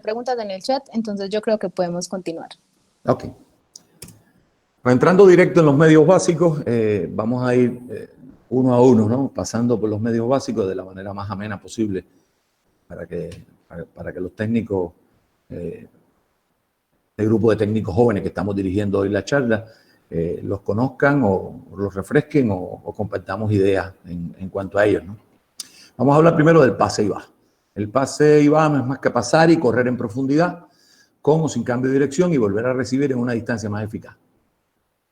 preguntas en el chat, entonces yo creo que podemos continuar. Ok. Pues entrando directo en los medios básicos, vamos a ir uno a uno, ¿no? Pasando por los medios básicos de la manera más amena posible para que los técnicos, el grupo de técnicos jóvenes que estamos dirigiendo hoy la charla, los conozcan o los refresquen o compartamos ideas en cuanto a ellos, ¿no? Vamos a hablar primero del pase y va. El pase y va no es más que pasar y correr en profundidad, con o sin cambio de dirección y volver a recibir en una distancia más eficaz.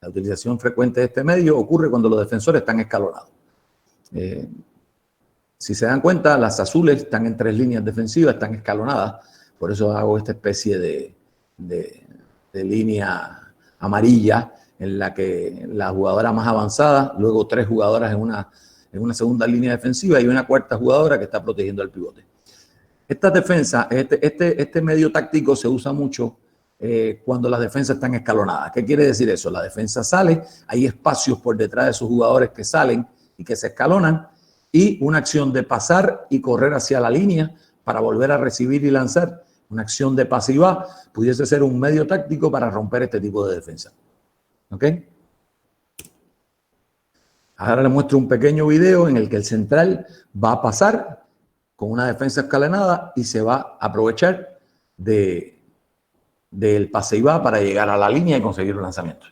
La utilización frecuente de este medio ocurre cuando los defensores están escalonados. Si se dan cuenta, las azules están en 3 líneas defensivas, están escalonadas. Por eso hago esta especie de línea amarilla en la que la jugadora más avanzada, luego 3 jugadoras en una segunda línea defensiva y una cuarta jugadora que está protegiendo al pivote. Esta defensa, este medio táctico se usa mucho cuando las defensas están escalonadas. ¿Qué quiere decir eso? La defensa sale, hay espacios por detrás de sus jugadores que salen y que se escalonan, y una acción de pasar y correr hacia la línea para volver a recibir y lanzar. Una acción de pase y va pudiese ser un medio táctico para romper este tipo de defensa. ¿Ok? Ahora les muestro un pequeño video en el que el central va a pasar con una defensa escalonada y se va a aprovechar del pase y va para llegar a la línea y conseguir un lanzamiento.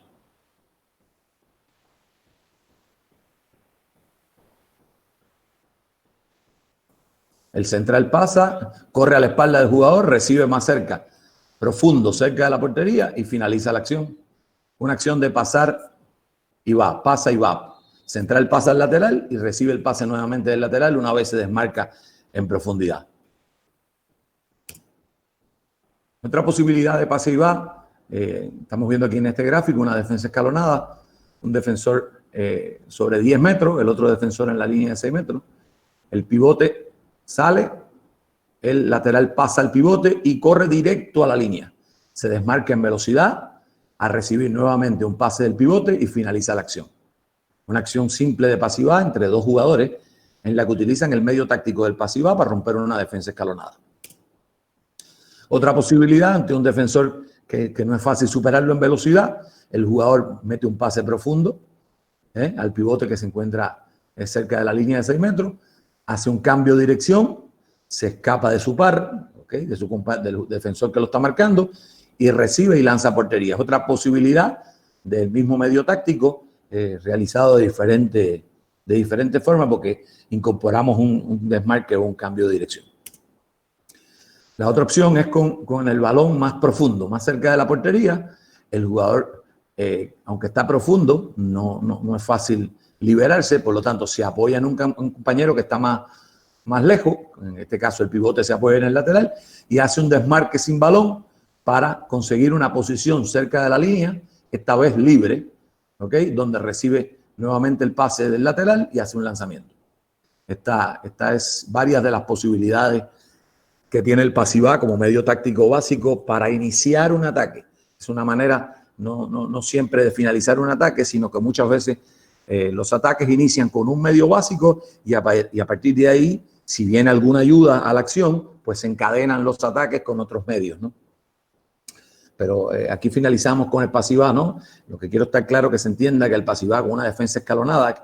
El central pasa, corre a la espalda del jugador, recibe más cerca, profundo, cerca de la portería y finaliza la acción. Una acción de pasar y va, pasa y va. Central pasa al lateral y recibe el pase nuevamente del lateral una vez se desmarca en profundidad. Otra posibilidad de pase y va, estamos viendo aquí en este gráfico una defensa escalonada, un defensor sobre 10 metros, el otro defensor en la línea de 6 metros. El pivote sale, el lateral pasa al pivote y corre directo a la línea. Se desmarca en velocidad a recibir nuevamente un pase del pivote y finaliza la acción. Una acción simple de pase y va entre 2 jugadores en la que utilizan el medio táctico del pase y va para romper una defensa escalonada. Otra posibilidad ante un defensor que no es fácil superarlo en velocidad, el jugador mete un pase profundo al pivote que se encuentra cerca de la línea de 6 metros, hace un cambio de dirección, se escapa de su par, ¿okay? Del defensor que lo está marcando, y recibe y lanza a portería. Es otra posibilidad del mismo medio táctico realizado de diferente forma porque incorporamos un desmarque o un cambio de dirección. La otra opción es con el balón más profundo, más cerca de la portería. El jugador, aunque está profundo, no es fácil liberarse, por lo tanto se apoya en un compañero que está más lejos, en este caso el pivote se apoya en el lateral y hace un desmarque sin balón para conseguir una posición cerca de la línea, esta vez libre, ¿ok? Donde recibe nuevamente el pase del lateral y hace un lanzamiento. Esta es varias de las posibilidades que tiene el pase y va como medio táctico básico para iniciar un ataque. Es una manera no siempre de finalizar un ataque, sino que muchas veces los ataques inician con un medio básico y a partir de ahí, si viene alguna ayuda a la acción, pues se encadenan los ataques con otros medios, ¿no? Pero aquí finalizamos con el pase y va, ¿no? Lo que quiero estar claro que se entienda que el pase y va con una defensa escalonada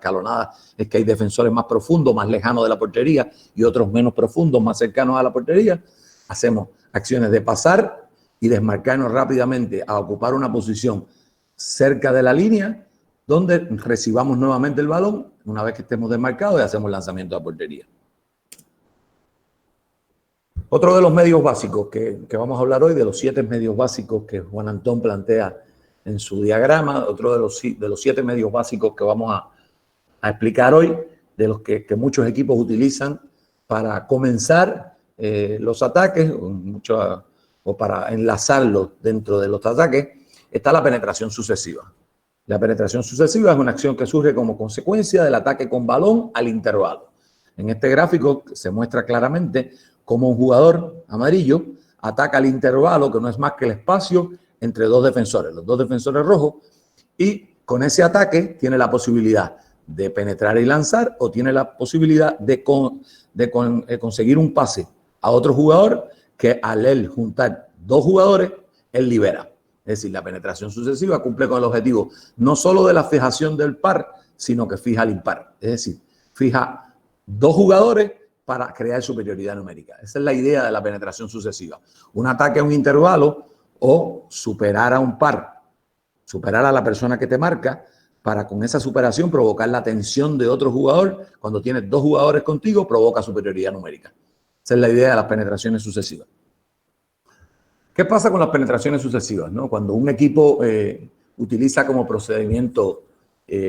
es que hay defensores más profundos, más lejanos de la portería y otros menos profundos, más cercanos a la portería. Hacemos acciones de pasar y desmarcarnos rápidamente a ocupar una posición cerca de la línea donde recibamos nuevamente el balón una vez que estemos desmarcados y hacemos lanzamiento a portería. Otro de los medios básicos que vamos a hablar hoy, de los 7 medios básicos que Juan Antón plantea en su diagrama, otro de los 7 medios básicos que vamos a explicar hoy, de los que muchos equipos utilizan para comenzar los ataques o para enlazarlos dentro de los ataques, está la penetración sucesiva. La penetración sucesiva es una acción que surge como consecuencia del ataque con balón al intervalo. En este gráfico se muestra claramente cómo un jugador amarillo ataca al intervalo, que no es más que el espacio entre 2 defensores, los 2 defensores rojos, y con ese ataque tiene la posibilidad de penetrar y lanzar o tiene la posibilidad de conseguir un pase a otro jugador que al él juntar dos jugadores, él libera. Es decir, la penetración sucesiva cumple con el objetivo no solo de la fijación del par, sino que fija al impar. Es decir, fija dos jugadores para crear superioridad numérica. Esa es la idea de la penetración sucesiva. Un ataque a un intervalo o superar a un par, superar a la persona que te marca, para con esa superación provocar la atención de otro jugador. Cuando tienes dos jugadores contigo, provoca superioridad numérica. Esa es la idea de las penetraciones sucesivas. ¿Qué pasa con las penetraciones sucesivas, ¿no? Cuando un equipo utiliza como procedimiento,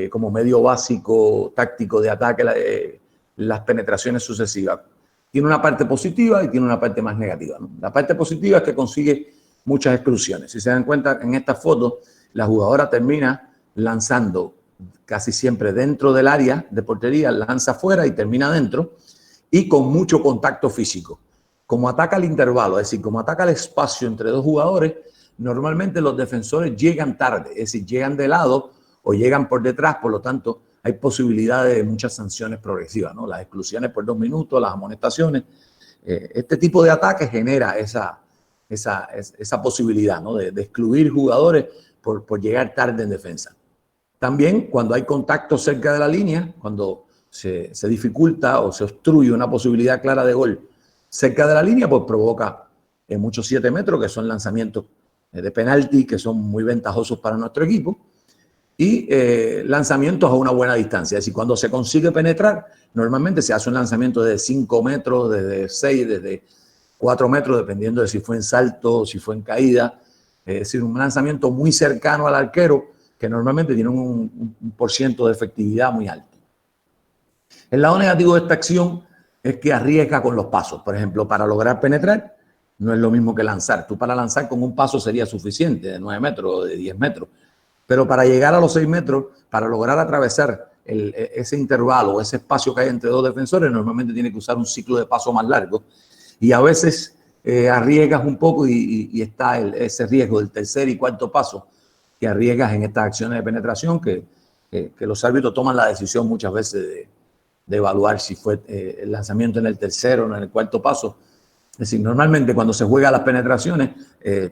como medio básico táctico de ataque, las penetraciones sucesivas. Tiene una parte positiva y tiene una parte más negativa, ¿no? La parte positiva es que consigue muchas exclusiones. Si se dan cuenta en esta foto, la jugadora termina lanzando casi siempre dentro del área de portería, lanza afuera y termina dentro, y con mucho contacto físico. Como ataca el intervalo, es decir, como ataca el espacio entre dos jugadores, normalmente los defensores llegan tarde, es decir, llegan de lado o llegan por detrás, por lo tanto, hay posibilidades de muchas sanciones progresivas, ¿no? Las exclusiones por 2 minutos, las amonestaciones. Este tipo de ataque genera esa posibilidad, ¿no? de excluir jugadores por llegar tarde en defensa. También cuando hay contacto cerca de la línea, cuando se dificulta o se obstruye una posibilidad clara de gol cerca de la línea, pues provoca muchos 7 metros, que son lanzamientos de penalti, que son muy ventajosos para nuestro equipo, y lanzamientos a una buena distancia. Es decir, cuando se consigue penetrar, normalmente se hace un lanzamiento de 5 metros, desde 6, desde 4 metros, dependiendo de si fue en salto o si fue en caída. Es decir, un lanzamiento muy cercano al arquero, que normalmente tiene un % de efectividad muy alto. El lado negativo de esta acción es que arriesga con los pasos. Por ejemplo, para lograr penetrar, no es lo mismo que lanzar. Tú para lanzar con un paso sería suficiente, de 9 metros o de 10 metros. Pero para llegar a los 6 metros, para lograr atravesar ese intervalo, ese espacio que hay entre dos defensores, normalmente tiene que usar un ciclo de paso más largo. Y a veces arriesgas un poco y está ese riesgo del tercer y cuarto paso que arriesgas en estas acciones de penetración, que los árbitros toman la decisión muchas veces de evaluar si fue el lanzamiento en el tercero o en el cuarto paso. Es decir, normalmente cuando se juega las penetraciones,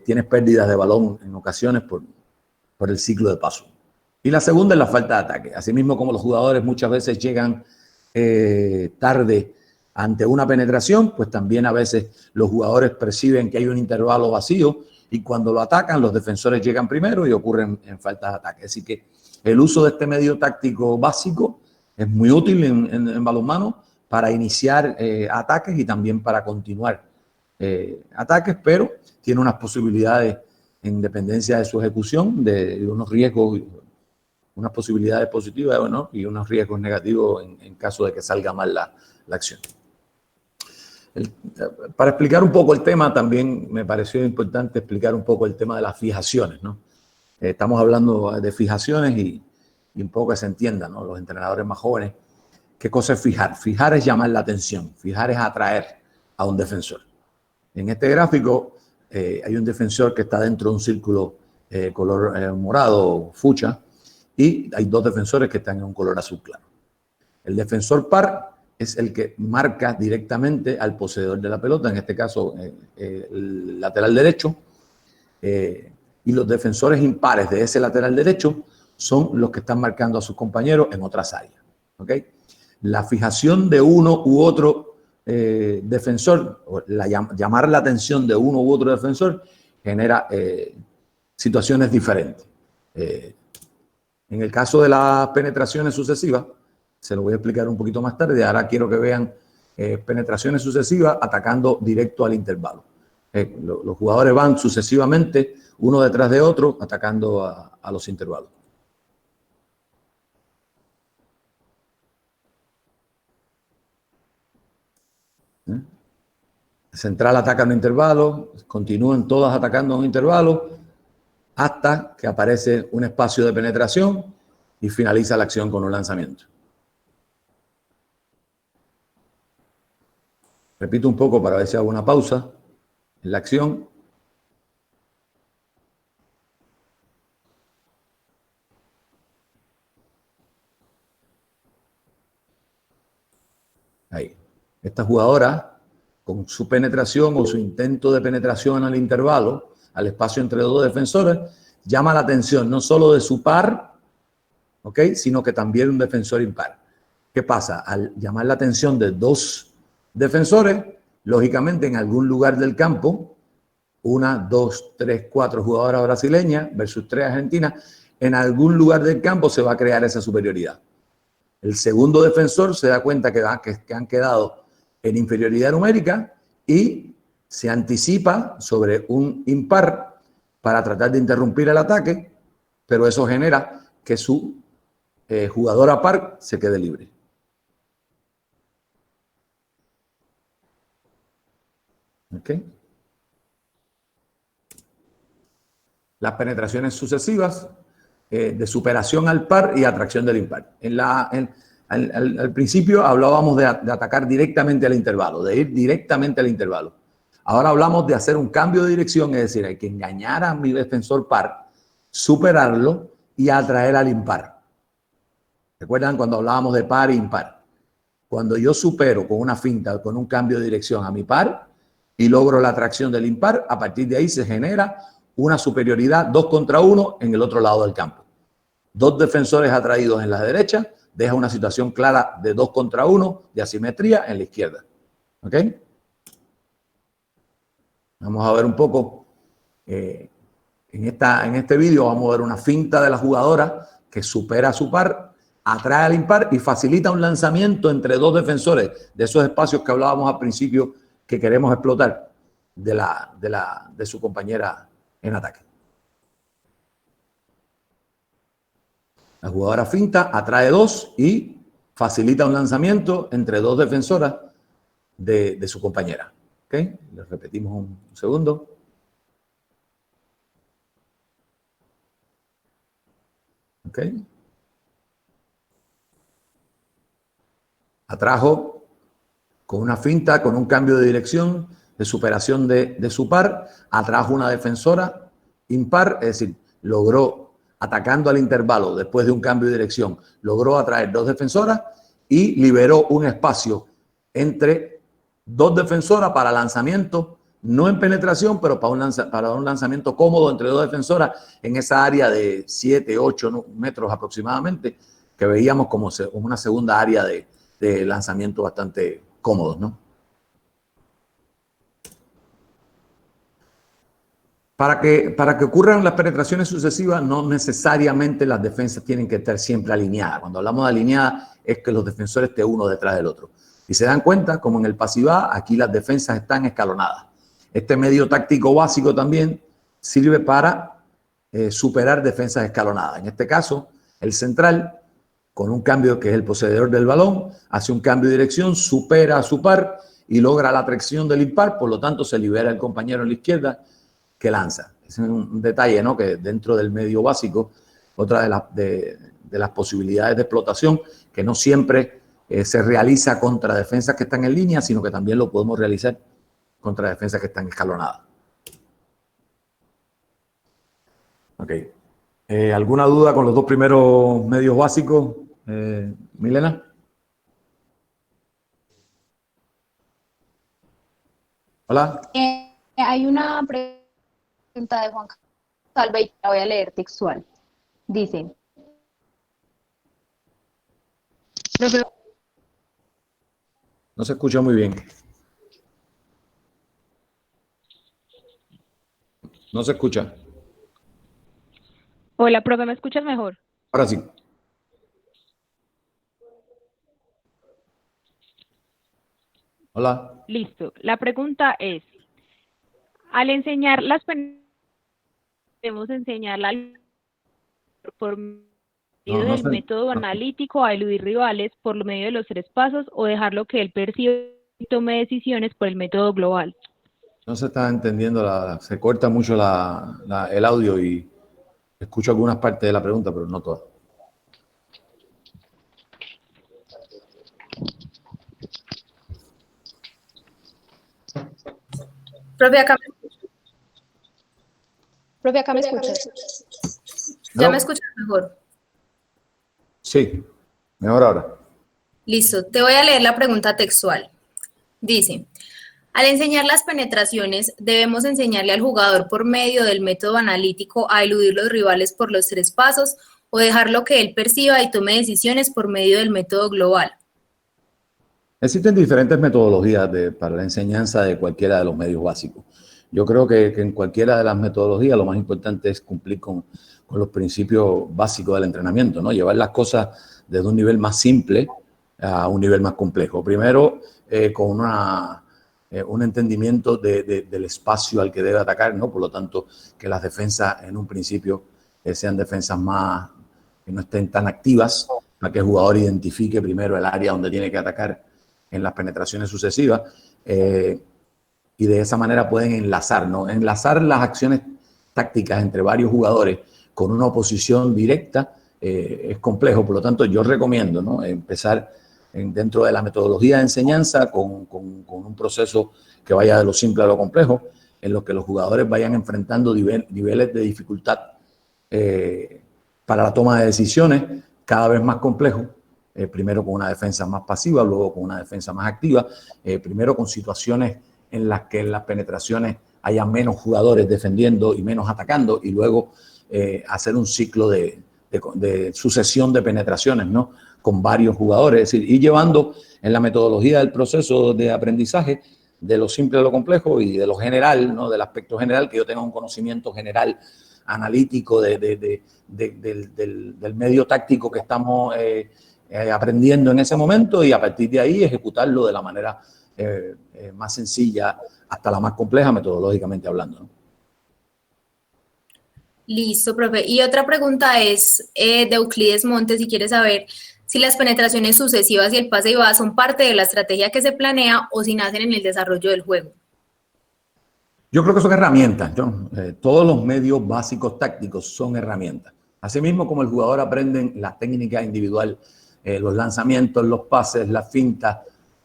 tienes pérdidas de balón en ocasiones por el ciclo de paso. Y la segunda es la falta de ataque. Asimismo, como los jugadores muchas veces llegan tarde ante una penetración, pues también a veces los jugadores perciben que hay un intervalo vacío y cuando lo atacan, los defensores llegan primero y ocurren en faltas de ataque. Así que el uso de este medio táctico básico es muy útil en balonmano para iniciar ataques y también para continuar ataques, pero tiene unas posibilidades en dependencia de su ejecución, de unos riesgos, unas posibilidades positivas, ¿no? Y unos riesgos negativos en caso de que salga mal la acción. Para explicar un poco el tema, también me pareció importante explicar un poco el tema de las fijaciones, ¿no? Estamos hablando de fijaciones y un poco que se entienda, ¿no? Los entrenadores más jóvenes, ¿qué cosa es fijar? Fijar es llamar la atención, fijar es atraer a un defensor. En este gráfico hay un defensor que está dentro de un círculo color morado, fucsia, y hay dos defensores que están en un color azul claro. El defensor par es el que marca directamente al poseedor de la pelota, en este caso el lateral derecho, y los defensores impares de ese lateral derecho son los que están marcando a sus compañeros en otras áreas. ¿Okay? La fijación de uno u otro defensor, llamar la atención de uno u otro defensor, genera situaciones diferentes. En el caso de las penetraciones sucesivas, se lo voy a explicar un poquito más tarde. Ahora quiero que vean penetraciones sucesivas atacando directo al intervalo. Los jugadores van sucesivamente, uno detrás de otro, atacando a los intervalos. Central ataca un intervalo, continúan todas atacando un intervalo hasta que aparece un espacio de penetración y finaliza la acción con un lanzamiento. Repito un poco para ver si hago una pausa en la acción. Ahí. Esta jugadora con su penetración o su intento de penetración al intervalo, al espacio entre dos defensores, llama la atención no solo de su par, ¿ok?, sino que también un defensor impar. ¿Qué pasa? Al llamar la atención de dos defensores, lógicamente en algún lugar del campo, 1, 2, 3, 4 jugadoras brasileñas versus 3 argentinas, en algún lugar del campo se va a crear esa superioridad. El segundo defensor se da cuenta que han quedado en inferioridad numérica y se anticipa sobre un impar para tratar de interrumpir el ataque, pero eso genera que su jugadora par se quede libre. ¿Ok? Las penetraciones sucesivas de superación al par y atracción del impar. Al principio hablábamos de atacar directamente al intervalo, de ir directamente al intervalo. Ahora hablamos de hacer un cambio de dirección, es decir, hay que engañar a mi defensor par, superarlo y atraer al impar. ¿Recuerdan cuando hablábamos de par e impar? Cuando yo supero con una finta, con un cambio de dirección a mi par y logro la atracción del impar, a partir de ahí se genera una superioridad 2 contra 1 en el otro lado del campo. Dos defensores atraídos en la derecha deja una situación clara de 2 contra 1 de asimetría en la izquierda. ¿Ok? Vamos a ver un poco, en este vídeo vamos a ver una finta de la jugadora que supera a su par, atrae al impar y facilita un lanzamiento entre dos defensores de esos espacios que hablábamos al principio que queremos explotar de su compañera en ataque. La jugadora finta atrae 2 y facilita un lanzamiento entre dos defensoras de su compañera. ¿Ok? Les repetimos un segundo. ¿Ok? Atrajo con una finta, con un cambio de dirección, de superación de su par, atrajo una defensora impar, es decir, logró, atacando al intervalo después de un cambio de dirección, logró atraer dos defensoras y liberó un espacio entre dos defensoras para lanzamiento, no en penetración, pero para un lanzamiento cómodo entre dos defensoras en esa área de 7, 8 metros aproximadamente, que veíamos como una segunda área de lanzamiento bastante cómodos, ¿no? Para que ocurran las penetraciones sucesivas, no necesariamente las defensas tienen que estar siempre alineadas. Cuando hablamos de alineadas, es que los defensores estén uno detrás del otro. Y se dan cuenta, como en el pasivá, aquí las defensas están escalonadas. Este medio táctico básico también sirve para superar defensas escalonadas. En este caso, el central, con un cambio que es el poseedor del balón, hace un cambio de dirección, supera a su par y logra la atracción del impar, por lo tanto se libera el compañero en la izquierda que lanza. Es un detalle, ¿no?, que dentro del medio básico, otra de las posibilidades de explotación, que no siempre se realiza contra defensas que están en línea, sino que también lo podemos realizar contra defensas que están escalonadas. Ok. ¿Alguna duda con los dos primeros medios básicos, Milena? Hola. Hay una pregunta de Juan Salva y la voy a leer textual. Dice: No se escucha muy bien. No se escucha. Hola, profe, ¿me escuchas mejor? Ahora sí. Hola. Listo. La pregunta es, al enseñar debemos enseñarla por medio del método analítico a eludir rivales por medio de los 3 pasos, o dejarlo que él perciba y tome decisiones por el método global. No se está entendiendo, se corta mucho el audio y escucho algunas partes de la pregunta, pero no todas. Profe, acá me escuchas. ¿Ya me escuchas mejor? Sí, mejor ahora. Listo, te voy a leer la pregunta textual. Dice: Al enseñar las penetraciones, debemos enseñarle al jugador por medio del método analítico a eludir los rivales por los 3 pasos o dejarlo que él perciba y tome decisiones por medio del método global. Existen diferentes metodologías para la enseñanza de cualquiera de los medios básicos. Yo creo que en cualquiera de las metodologías lo más importante es cumplir con los principios básicos del entrenamiento, ¿no? Llevar las cosas desde un nivel más simple a un nivel más complejo. Primero, con un entendimiento del espacio al que debe atacar, ¿no? Por lo tanto, que las defensas en un principio sean defensas más, que no estén tan activas, para que el jugador identifique primero el área donde tiene que atacar en las penetraciones sucesivas, y de esa manera pueden enlazar, ¿no? Enlazar las acciones tácticas entre varios jugadores con una oposición directa es complejo. Por lo tanto, yo recomiendo, ¿no?, empezar dentro de la metodología de enseñanza con un proceso que vaya de lo simple a lo complejo, en lo que los jugadores vayan enfrentando niveles de dificultad para la toma de decisiones cada vez más complejos. Primero con una defensa más pasiva, luego con una defensa más activa, primero con situaciones en las que en las penetraciones haya menos jugadores defendiendo y menos atacando, y luego hacer un ciclo de sucesión de penetraciones, ¿no?, con varios jugadores, es decir, ir llevando en la metodología del proceso de aprendizaje de lo simple a lo complejo y de lo general, ¿no?, del aspecto general, que yo tenga un conocimiento general analítico del medio táctico que estamos aprendiendo en ese momento, y a partir de ahí ejecutarlo de la manera más sencilla hasta la más compleja metodológicamente hablando, ¿no? Listo, profe. Y otra pregunta es de Euclides Montes, si quiere saber si las penetraciones sucesivas y el pase y va son parte de la estrategia que se planea o si nacen en el desarrollo del juego. Yo creo que son herramientas, John. Todos los medios básicos tácticos son herramientas. Asimismo, como el jugador aprende la técnica individual, los lanzamientos, los pases, las fintas,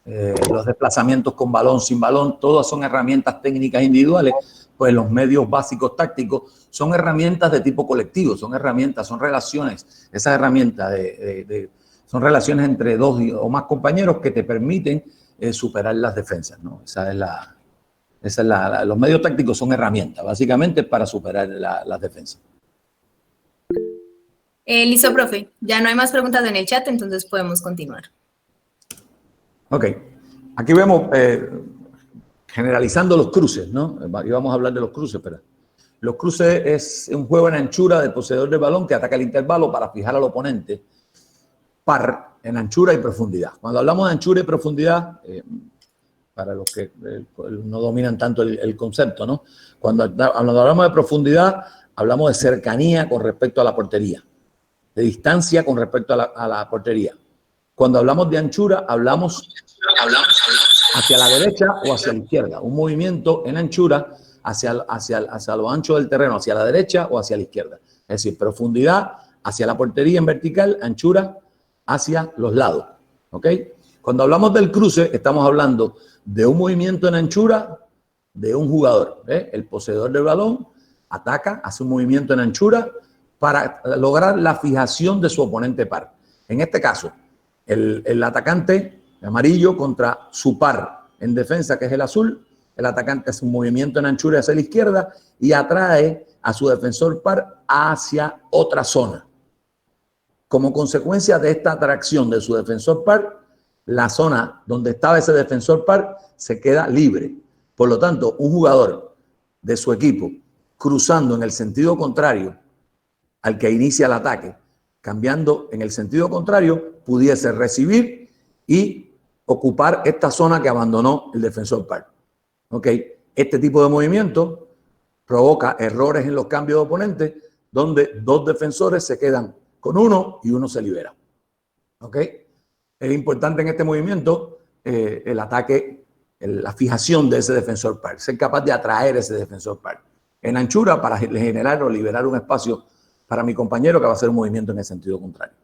los desplazamientos con balón, sin balón, todas son herramientas técnicas individuales. Pues los medios básicos tácticos son herramientas de tipo colectivo, son herramientas, son relaciones. Esas herramientas son relaciones entre dos o más compañeros que te permiten superar las defensas, ¿no? Los medios tácticos son herramientas, básicamente para superar las defensas. Listo, profe. Ya no hay más preguntas en el chat, entonces podemos continuar. Ok. Aquí vemos, generalizando los cruces, ¿no? Y vamos a hablar de los cruces, pero los cruces es un juego en anchura del poseedor del balón que ataca el intervalo para fijar al oponente par en anchura y profundidad. Cuando hablamos de anchura y profundidad, para los que no dominan tanto el concepto, ¿no? Cuando hablamos de profundidad, hablamos de cercanía con respecto a la portería, de distancia con respecto a la portería. Cuando hablamos de anchura, hablamos hacia la derecha o hacia la izquierda, un movimiento en anchura hacia lo ancho del terreno, hacia la derecha o hacia la izquierda. Es decir, profundidad hacia la portería en vertical, anchura hacia los lados. ¿Ok? Cuando hablamos del cruce, estamos hablando de un movimiento en anchura de un jugador. El poseedor del balón ataca, hace un movimiento en anchura para lograr la fijación de su oponente par. En este caso, el atacante amarillo contra su par en defensa, que es el azul. El atacante hace un movimiento en anchura hacia la izquierda y atrae a su defensor par hacia otra zona. Como consecuencia de esta atracción de su defensor par, la zona donde estaba ese defensor par se queda libre. Por lo tanto, un jugador de su equipo cruzando en el sentido contrario al que inicia el ataque, cambiando en el sentido contrario, pudiese recibir y ocupar esta zona que abandonó el defensor par. ¿Ok? Este tipo de movimiento provoca errores en los cambios de oponente, donde dos defensores se quedan con uno y uno se libera. ¿Ok? Es importante en este movimiento el ataque, la fijación de ese defensor par, ser capaz de atraer ese defensor par en anchura para generar o liberar un espacio para mi compañero que va a hacer un movimiento en el sentido contrario.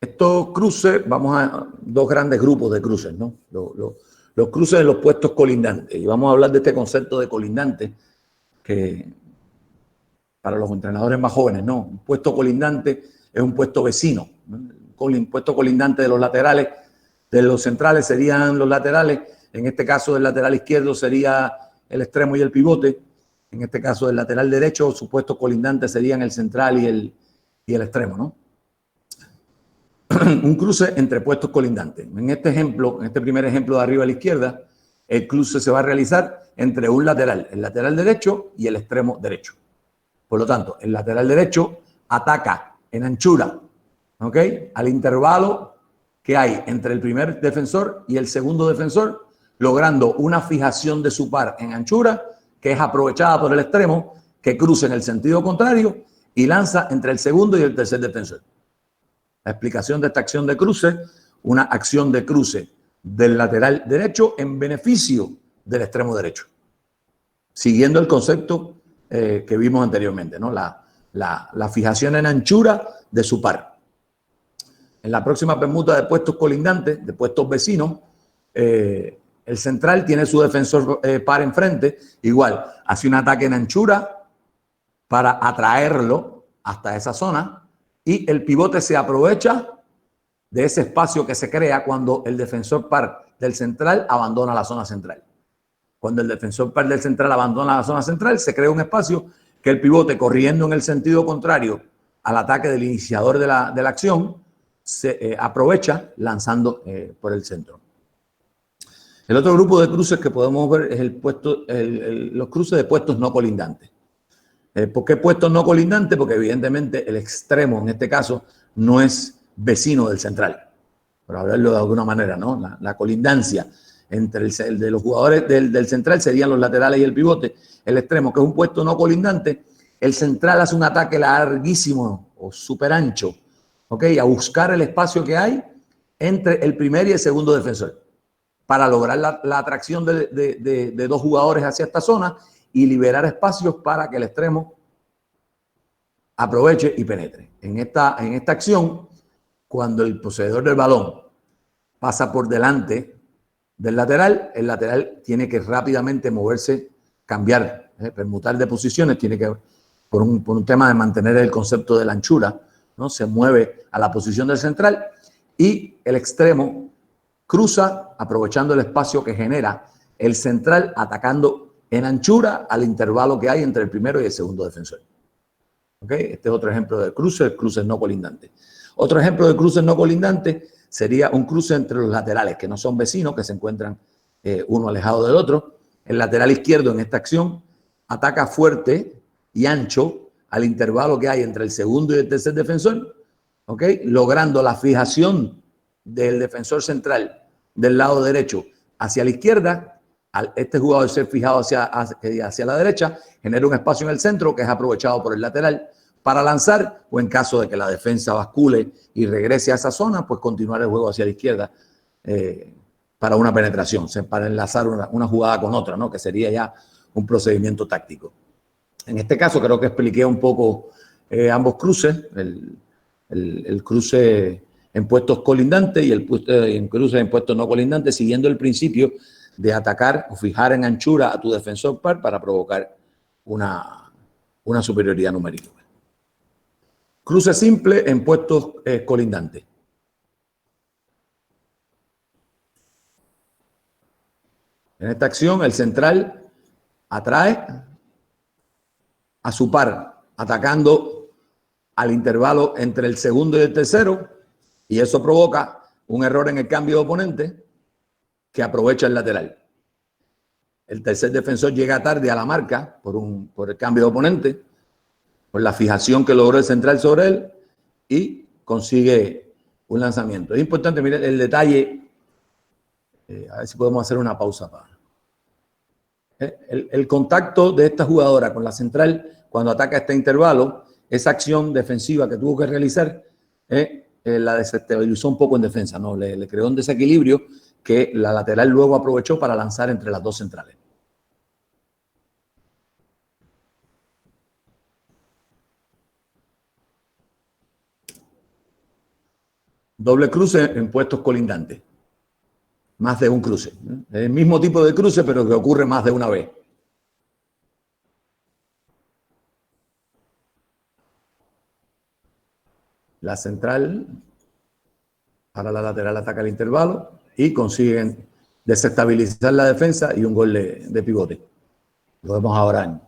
Estos cruces, vamos a dos grandes grupos de cruces, ¿no? Los cruces de los puestos colindantes. Y vamos a hablar de este concepto de colindante que para los entrenadores más jóvenes, ¿no? Un puesto colindante es un puesto vecino, ¿no? Un puesto colindante de los laterales de los centrales serían los laterales. En este caso, el lateral izquierdo sería el extremo y el pivote. En este caso, del lateral derecho, supuestos colindantes serían el central y el extremo, ¿no? Un cruce entre puestos colindantes. En este ejemplo, en este primer ejemplo de arriba a la izquierda, el cruce se va a realizar entre un lateral, el lateral derecho y el extremo derecho. Por lo tanto, el lateral derecho ataca en anchura, ¿ok?, al intervalo que hay entre el primer defensor y el segundo defensor, logrando una fijación de su par en anchura, que es aprovechada por el extremo, que cruza en el sentido contrario y lanza entre el segundo y el tercer defensor. La explicación de esta acción de cruce: una acción de cruce del lateral derecho en beneficio del extremo derecho, siguiendo el concepto que vimos anteriormente, ¿no? La fijación en anchura de su par. En la próxima permuta de puestos colindantes, de puestos vecinos, el central tiene su defensor par enfrente, igual, hace un ataque en anchura para atraerlo hasta esa zona, y el pivote se aprovecha de ese espacio que se crea cuando el defensor par del central abandona la zona central. Cuando el defensor par del central abandona la zona central, se crea un espacio que el pivote, corriendo en el sentido contrario al ataque del iniciador de la acción, se aprovecha lanzando por el centro. El otro grupo de cruces que podemos ver es los cruces de puestos no colindantes. ¿Por qué puestos no colindantes? Porque evidentemente el extremo, en este caso, no es vecino del central, por hablarlo de alguna manera, ¿no? La colindancia entre el de los jugadores del central serían los laterales y el pivote. El extremo, que es un puesto no colindante, el central hace un ataque larguísimo o súper ancho, ¿ok?, a buscar el espacio que hay entre el primer y el segundo defensor, para lograr la atracción de dos jugadores hacia esta zona y liberar espacios para que el extremo aproveche y penetre. En esta acción, cuando el poseedor del balón pasa por delante del lateral, el lateral tiene que rápidamente moverse, cambiar, permutar de posiciones, tiene que, por un tema de mantener el concepto de la anchura, ¿no?, se mueve a la posición del central, y el extremo cruza aprovechando el espacio que genera el central, atacando en anchura al intervalo que hay entre el primero y el segundo defensor. ¿Okay? Este es otro ejemplo de cruces no colindantes. Otro ejemplo de cruces no colindantes sería un cruce entre los laterales, que no son vecinos, que se encuentran uno alejado del otro. El lateral izquierdo en esta acción ataca fuerte y ancho al intervalo que hay entre el segundo y el tercer defensor, ¿okay?, logrando la fijación del defensor central del lado derecho hacia la izquierda. Al este jugador ser fijado hacia la derecha, genera un espacio en el centro que es aprovechado por el lateral para lanzar, o en caso de que la defensa bascule y regrese a esa zona, pues continuar el juego hacia la izquierda para una penetración, para enlazar una jugada con otra, ¿no?, que sería ya un procedimiento táctico. En este caso creo que expliqué un poco ambos cruces, el cruce en puestos colindantes y el cruce en puestos no colindantes, siguiendo el principio de atacar o fijar en anchura a tu defensor par para provocar una superioridad numérica. Cruce simple en puestos colindantes. En esta acción, el central atrae a su par, atacando al intervalo entre el segundo y el tercero, y eso provoca un error en el cambio de oponente que aprovecha el lateral. El tercer defensor llega tarde a la marca por el cambio de oponente, por la fijación que logró el central sobre él, y consigue un lanzamiento. Es importante mirar el detalle, a ver si podemos hacer una pausa para... El contacto de esta jugadora con la central cuando ataca este intervalo, esa acción defensiva que tuvo que realizar, la desestabilizó un poco en defensa, ¿no? Le creó un desequilibrio que la lateral luego aprovechó para lanzar entre las dos centrales. Doble cruce en puestos colindantes. Más de un cruce. El mismo tipo de cruce, pero que ocurre más de una vez. La central Para la lateral ataca el intervalo y consiguen desestabilizar la defensa y un gol de pivote. Lo vemos ahora.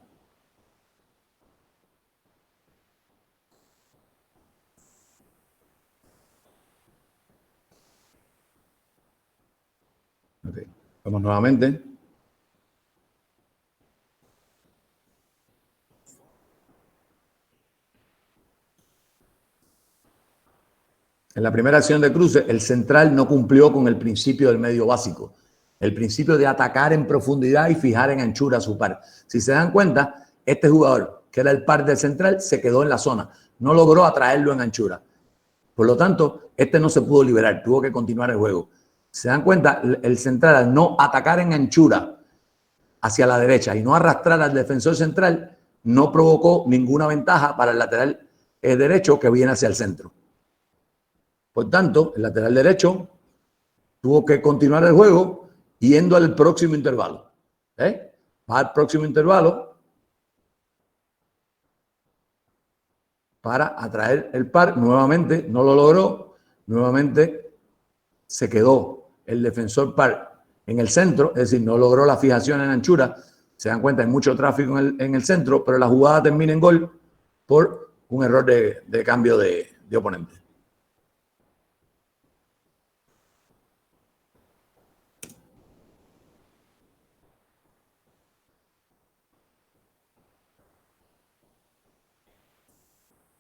Okay. Vamos nuevamente. En la primera acción de cruce, el central no cumplió con el principio del medio básico. El principio de atacar en profundidad y fijar en anchura a su par. Si se dan cuenta, este jugador, que era el par del central, se quedó en la zona. No logró atraerlo en anchura. Por lo tanto, este no se pudo liberar. Tuvo que continuar el juego. Se dan cuenta, el central, al no atacar en anchura hacia la derecha y no arrastrar al defensor central, no provocó ninguna ventaja para el lateral derecho que viene hacia el centro. Por tanto, el lateral derecho tuvo que continuar el juego yendo al próximo intervalo. Va al próximo intervalo para atraer el par. Nuevamente no lo logró. Nuevamente se quedó el defensor par en el centro, es decir, no logró la fijación en anchura. Se dan cuenta, hay mucho tráfico en el centro, pero la jugada termina en gol por un error de cambio de oponente.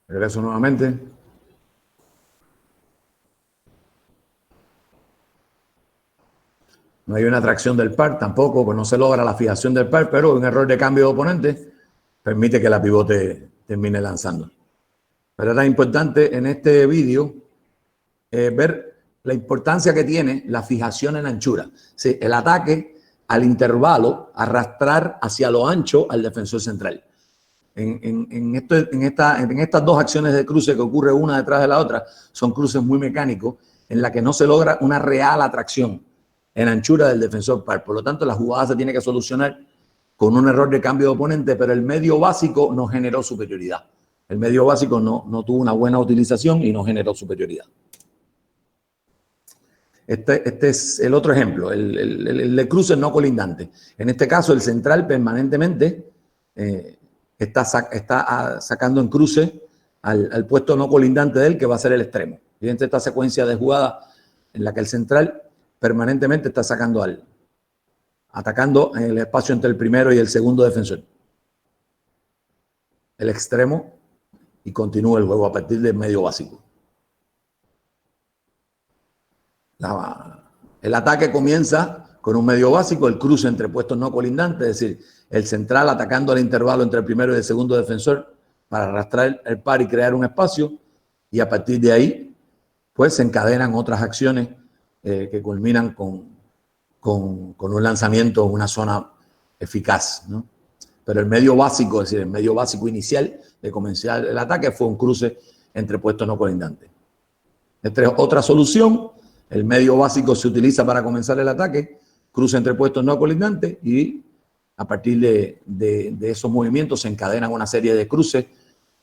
Regreso nuevamente. No hay una atracción del par tampoco, pues no se logra la fijación del par, pero un error de cambio de oponente permite que la pivote termine lanzando. Pero era importante en este vídeo ver la importancia que tiene la fijación en anchura. Sí, el ataque al intervalo, arrastrar hacia lo ancho al defensor central. En estas dos acciones de cruce que ocurre una detrás de la otra, son cruces muy mecánicos en la que no se logra una real atracción en anchura del defensor par. Por lo tanto, la jugada se tiene que solucionar con un error de cambio de oponente, pero el medio básico no generó superioridad. El medio básico no tuvo una buena utilización y no generó superioridad. Este es el otro ejemplo, el de cruces no colindantes. En este caso, el central permanentemente está sacando en cruce al puesto no colindante de él, que va a ser el extremo. Fíjense esta secuencia de jugadas en la que el central permanentemente está atacando en el espacio entre el primero y el segundo defensor. El extremo, y continúa el juego a partir del medio básico. El ataque comienza con un medio básico, el cruce entre puestos no colindantes, es decir, el central atacando al intervalo entre el primero y el segundo defensor para arrastrar el par y crear un espacio, y a partir de ahí pues se encadenan otras acciones que culminan con un lanzamiento en una zona eficaz, ¿no? Pero el medio básico, es decir, el medio básico inicial de comenzar el ataque fue un cruce entre puestos no colindantes. Esta es otra solución. El medio básico se utiliza para comenzar el ataque, cruce entre puestos no colindantes, y a partir de esos movimientos se encadenan una serie de cruces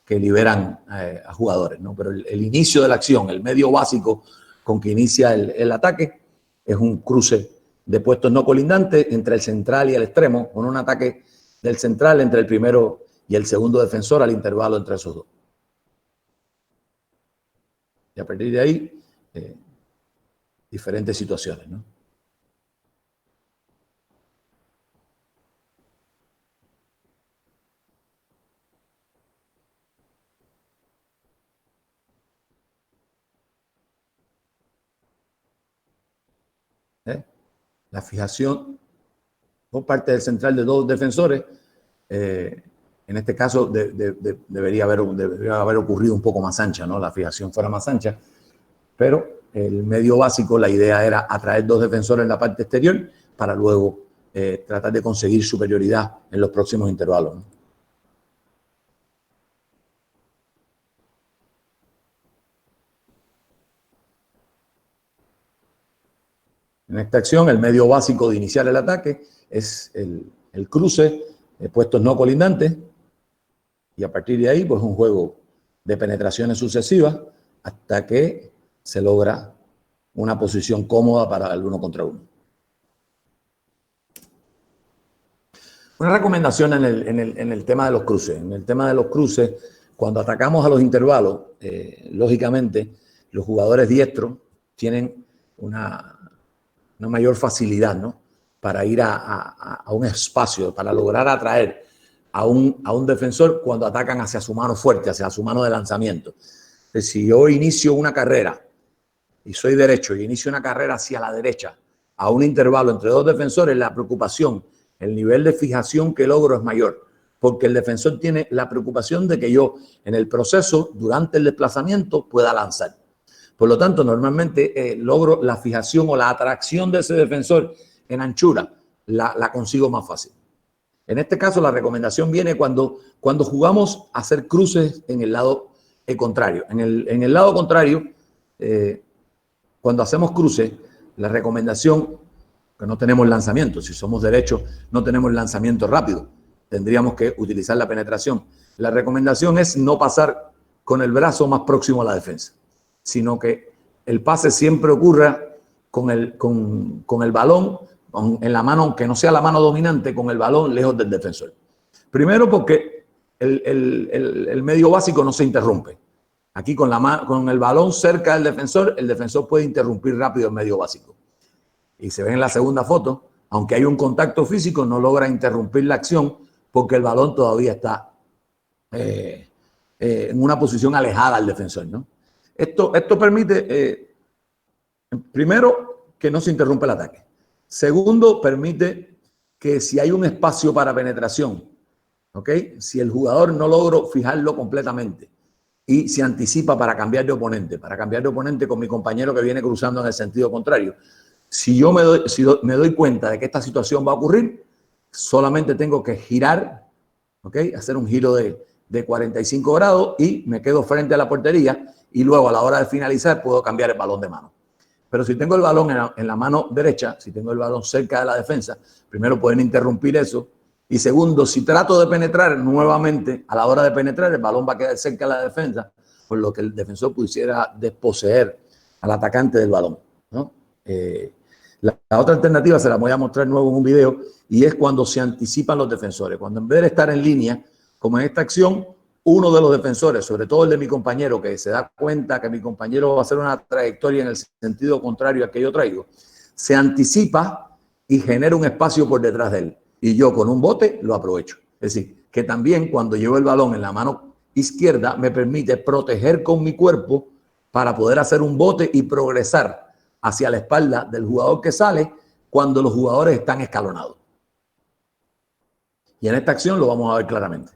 que liberan a jugadores, ¿no? Pero el inicio de la acción, el medio básico con que inicia el ataque, es un cruce de puestos no colindantes entre el central y el extremo, con un ataque del central entre el primero y el segundo defensor al intervalo entre esos dos. Y a partir de ahí, diferentes situaciones, ¿no? La fijación por parte del central de dos defensores, en este caso debería haber ocurrido un poco más ancha, ¿no? La fijación fuera más ancha, pero el medio básico, la idea era atraer dos defensores en la parte exterior para luego tratar de conseguir superioridad en los próximos intervalos, ¿no? En esta acción, el medio básico de iniciar el ataque es el cruce de puestos no colindantes, y a partir de ahí, pues un juego de penetraciones sucesivas hasta que se logra una posición cómoda para el 1 contra 1. Una recomendación en el tema de los cruces. En el tema de los cruces, cuando atacamos a los intervalos, lógicamente los jugadores diestros tienen una mayor facilidad, ¿no?, para ir a un espacio, para lograr atraer a un defensor cuando atacan hacia su mano fuerte, hacia su mano de lanzamiento. Entonces, si yo inicio una carrera y soy derecho y inicio una carrera hacia la derecha a un intervalo entre dos defensores, la preocupación, el nivel de fijación que logro es mayor, porque el defensor tiene la preocupación de que yo en el proceso, durante el desplazamiento, pueda lanzar. Por lo tanto, normalmente logro la fijación o la atracción de ese defensor en anchura, la consigo más fácil. En este caso, la recomendación viene cuando jugamos a hacer cruces en el lado contrario. En el lado contrario, cuando hacemos cruces, la recomendación, que no tenemos lanzamiento, si somos derechos, no tenemos lanzamiento rápido, tendríamos que utilizar la penetración. La recomendación es no pasar con el brazo más próximo a la defensa, sino que el pase siempre ocurra con el balón en la mano, aunque no sea la mano dominante, con el balón lejos del defensor. Primero porque el medio básico no se interrumpe. Aquí con el balón cerca del defensor, el defensor puede interrumpir rápido el medio básico. Y se ve en la segunda foto, aunque hay un contacto físico, no logra interrumpir la acción porque el balón todavía está en una posición alejada del defensor, ¿no? Esto permite, primero, que no se interrumpa el ataque. Segundo, permite que si hay un espacio para penetración, ¿ok?, si el jugador no logró fijarlo completamente y se anticipa para cambiar de oponente con mi compañero que viene cruzando en el sentido contrario, si me doy cuenta de que esta situación va a ocurrir, solamente tengo que girar, ¿ok?, hacer un giro de 45 grados y me quedo frente a la portería y luego a la hora de finalizar puedo cambiar el balón de mano. Pero si tengo el balón en la mano derecha, si tengo el balón cerca de la defensa, primero pueden interrumpir eso. Y segundo, si trato de penetrar nuevamente, a la hora de penetrar, el balón va a quedar cerca de la defensa, por lo que el defensor pudiera desposeer al atacante del balón, ¿no? La otra alternativa se la voy a mostrar nuevo en un video, y es cuando se anticipan los defensores. Cuando en vez de estar en línea, como en esta acción, uno de los defensores, sobre todo el de mi compañero, que se da cuenta que mi compañero va a hacer una trayectoria en el sentido contrario al que yo traigo, se anticipa y genera un espacio por detrás de él. Y yo con un bote lo aprovecho. Es decir, que también cuando llevo el balón en la mano izquierda me permite proteger con mi cuerpo para poder hacer un bote y progresar hacia la espalda del jugador que sale cuando los jugadores están escalonados. Y en esta acción lo vamos a ver claramente.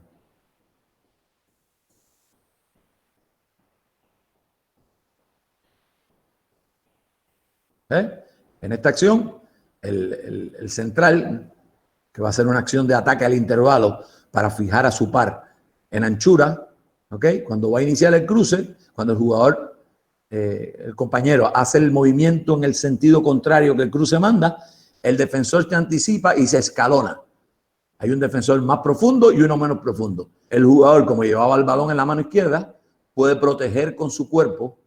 En esta acción, el central, que va a ser una acción de ataque al intervalo para fijar a su par en anchura, ¿ok? Cuando va a iniciar el cruce, cuando el jugador, el compañero, hace el movimiento en el sentido contrario que el cruce manda, el defensor se anticipa y se escalona. Hay un defensor más profundo y uno menos profundo. El jugador, como llevaba el balón en la mano izquierda, puede proteger con su cuerpo,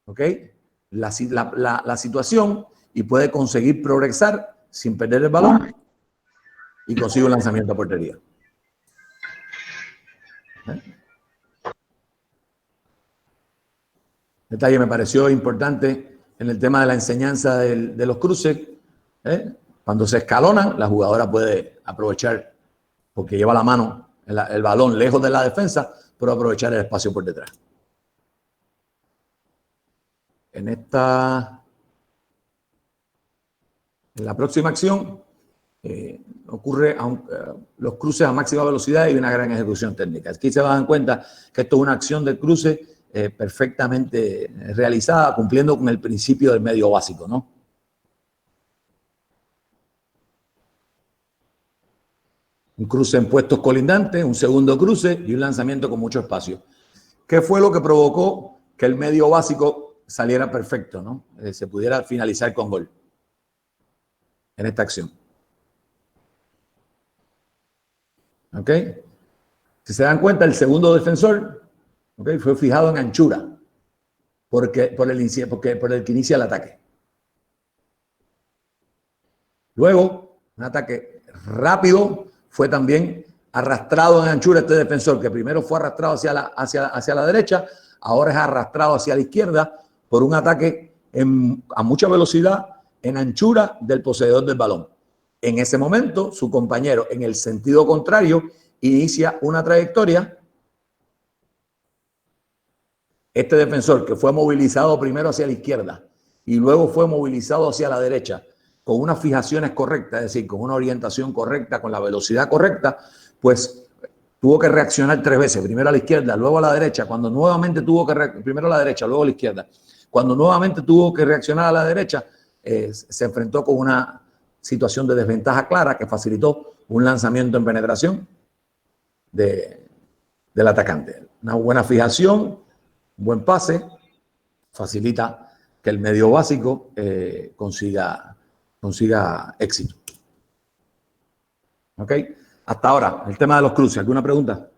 ¿ok?, la situación, y puede conseguir progresar sin perder el balón y consigue un lanzamiento a portería. Detalle me pareció importante en el tema de la enseñanza de los cruces. Cuando se escalonan, la jugadora puede aprovechar, porque lleva la mano, el balón lejos de la defensa, pero aprovechar el espacio por detrás. En la próxima acción ocurre los cruces a máxima velocidad y una gran ejecución técnica. Aquí se dan cuenta que esto es una acción de cruce perfectamente realizada, cumpliendo con el principio del medio básico, ¿no? Un cruce en puestos colindantes, un segundo cruce y un lanzamiento con mucho espacio. ¿Qué fue lo que provocó que el medio básico saliera perfecto, ¿no? Se pudiera finalizar con gol en esta acción? ¿Ok? Si se dan cuenta, el segundo defensor, ¿ok?, fue fijado en anchura. por el que inicia el ataque. Luego, un ataque rápido, fue también arrastrado en anchura este defensor, que primero fue arrastrado hacia la derecha, ahora es arrastrado hacia la izquierda por un ataque a mucha velocidad en anchura del poseedor del balón. En ese momento, su compañero, en el sentido contrario, inicia una trayectoria. Este defensor, que fue movilizado primero hacia la izquierda y luego fue movilizado hacia la derecha, con unas fijaciones correctas, es decir, con una orientación correcta, con la velocidad correcta, pues tuvo que reaccionar 3 veces, primero a la izquierda, luego a la derecha, cuando nuevamente primero a la derecha, luego a la izquierda. Cuando nuevamente tuvo que reaccionar a la derecha, se enfrentó con una situación de desventaja clara que facilitó un lanzamiento en penetración del atacante. Una buena fijación, un buen pase, facilita que el medio básico consiga éxito. ¿Ok? Hasta ahora, el tema de los cruces. ¿Alguna pregunta?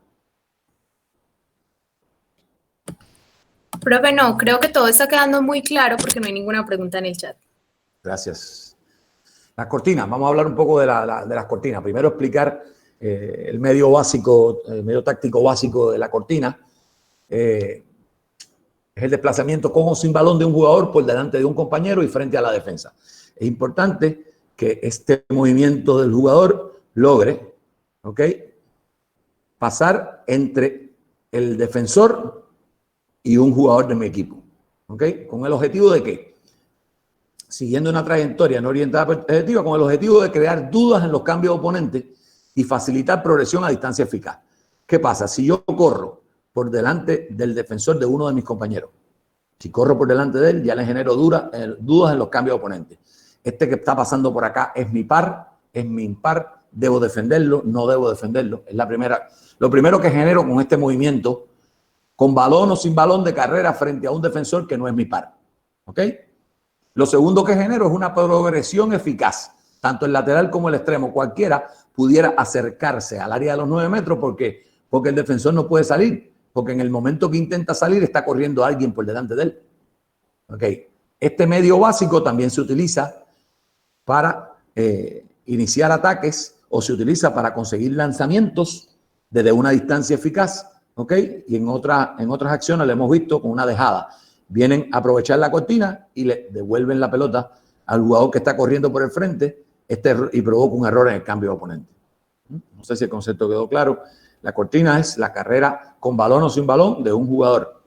Profe, no, creo que todo está quedando muy claro porque no hay ninguna pregunta en el chat. Gracias. Las cortinas, vamos a hablar un poco de las cortinas. Primero explicar el medio básico, el medio táctico básico de la cortina. Es el desplazamiento con o sin balón de un jugador por delante de un compañero y frente a la defensa. Es importante que este movimiento del jugador logre, ¿ok?, pasar entre el defensor y un jugador de mi equipo, ¿ok? ¿Con el objetivo de qué? Siguiendo una trayectoria no orientada objetiva, con el objetivo de crear dudas en los cambios oponentes y facilitar progresión a distancia eficaz. ¿Qué pasa? Si yo corro por delante del defensor de uno de mis compañeros, si corro por delante de él, ya le genero dudas en los cambios oponentes. Este que está pasando por acá es mi par, es mi impar, debo defenderlo, no debo defenderlo. Es lo primero que genero con este movimiento, con balón o sin balón de carrera frente a un defensor que no es mi par. ¿Ok? Lo segundo que genero es una progresión eficaz. Tanto el lateral como el extremo, cualquiera pudiera acercarse al área de los 9 metros porque el defensor no puede salir. Porque en el momento que intenta salir está corriendo alguien por delante de él. ¿Ok? Este medio básico también se utiliza para iniciar ataques o se utiliza para conseguir lanzamientos desde una distancia eficaz. ¿Ok? Y en otras acciones lo hemos visto con una dejada. Vienen a aprovechar la cortina y le devuelven la pelota al jugador que está corriendo por el frente y provoca un error en el cambio de oponente. No sé si el concepto quedó claro. La cortina es la carrera con balón o sin balón de un jugador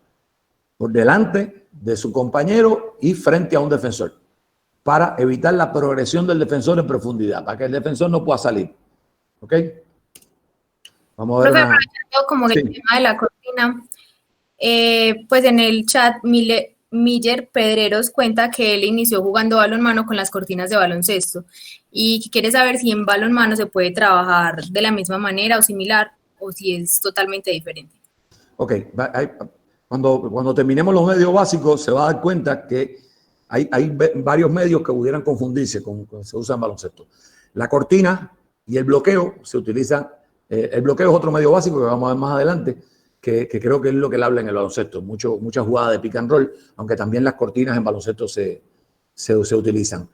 por delante de su compañero y frente a un defensor para evitar la progresión del defensor en profundidad, para que el defensor no pueda salir. ¿Ok? Vamos a ver. Profe, aprovechando como el tema de la cortina, pues en el chat Miller Pedreros cuenta que él inició jugando balonmano con las cortinas de baloncesto y quiere saber si en balonmano se puede trabajar de la misma manera o similar o si es totalmente diferente. Ok, cuando terminemos los medios básicos se va a dar cuenta que hay varios medios que pudieran confundirse con se usan en baloncesto. La cortina y el bloqueo se utilizan. El bloqueo es otro medio básico que vamos a ver más adelante, que creo que es lo que le habla en el baloncesto. Muchas jugadas de pick and roll, aunque también las cortinas en baloncesto se utilizan.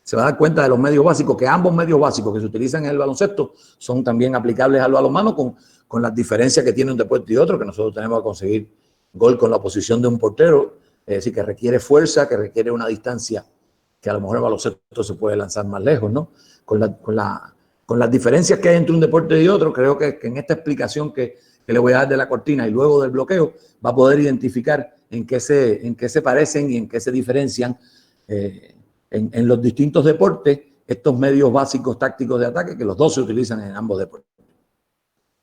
Se va a dar cuenta de los medios básicos, que ambos medios básicos que se utilizan en el baloncesto son también aplicables al balonmano con las diferencias que tiene un deporte y otro, que nosotros tenemos que conseguir gol con la posición de un portero, es decir, que requiere fuerza, que requiere una distancia que a lo mejor el baloncesto se puede lanzar más lejos, ¿no? Con las diferencias que hay entre un deporte y otro, creo que en esta explicación que le voy a dar de la cortina y luego del bloqueo, va a poder identificar en qué se parecen y en qué se diferencian en los distintos deportes estos medios básicos tácticos de ataque, que los dos se utilizan en ambos deportes.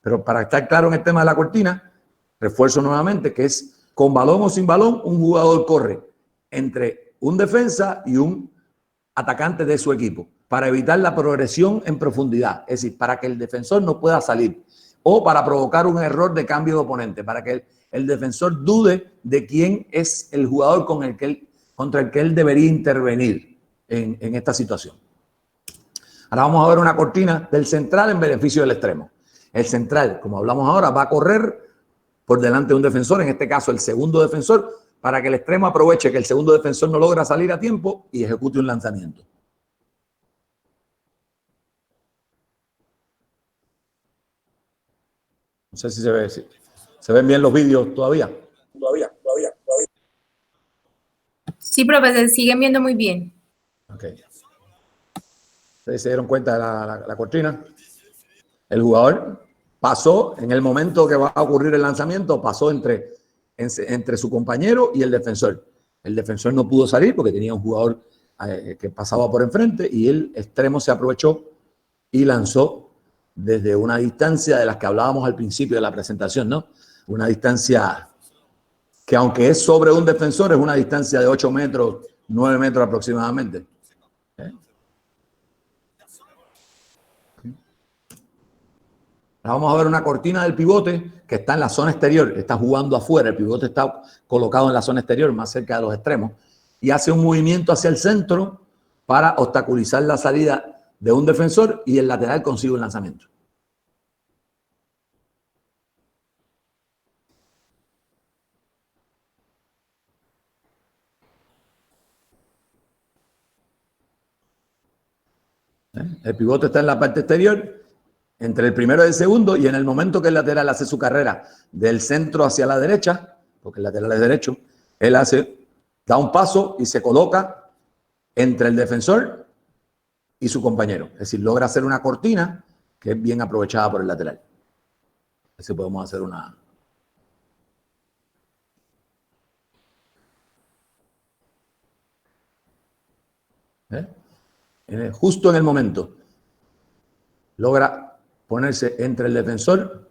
Pero para estar claro en el tema de la cortina, refuerzo nuevamente que es con balón o sin balón, un jugador corre entre un defensa y un atacante de su equipo para evitar la progresión en profundidad, es decir, para que el defensor no pueda salir o para provocar un error de cambio de oponente, para que el defensor dude de quién es el jugador contra el que él debería intervenir en esta situación. Ahora vamos a ver una cortina del central en beneficio del extremo. El central, como hablamos ahora, va a correr por delante de un defensor, en este caso el segundo defensor, para que el extremo aproveche que el segundo defensor no logra salir a tiempo y ejecute un lanzamiento. No sé si se ve, si se ven bien los vídeos todavía. Todavía. Sí, profe, se siguen viendo muy bien. Ok. ¿Ustedes se dieron cuenta de la cortina? El jugador pasó en el momento que va a ocurrir el lanzamiento, pasó entre su compañero y el defensor. El defensor no pudo salir porque tenía un jugador que pasaba por enfrente y el extremo se aprovechó y lanzó desde una distancia de las que hablábamos al principio de la presentación, ¿no? Una distancia que, aunque es sobre un defensor, es una distancia de 8 metros, 9 metros aproximadamente. Ahora vamos a ver una cortina del pivote que está en la zona exterior, está jugando afuera, el pivote está colocado en la zona exterior, más cerca de los extremos, y hace un movimiento hacia el centro para obstaculizar la salida de un defensor y el lateral consigue un lanzamiento. El pivote está en la parte exterior, entre el primero y el segundo, y en el momento que el lateral hace su carrera del centro hacia la derecha, porque el lateral es derecho, él da un paso y se coloca entre el defensor y su compañero. Es decir, logra hacer una cortina que es bien aprovechada por el lateral. Así podemos hacer una... Justo en el momento logra ponerse entre el defensor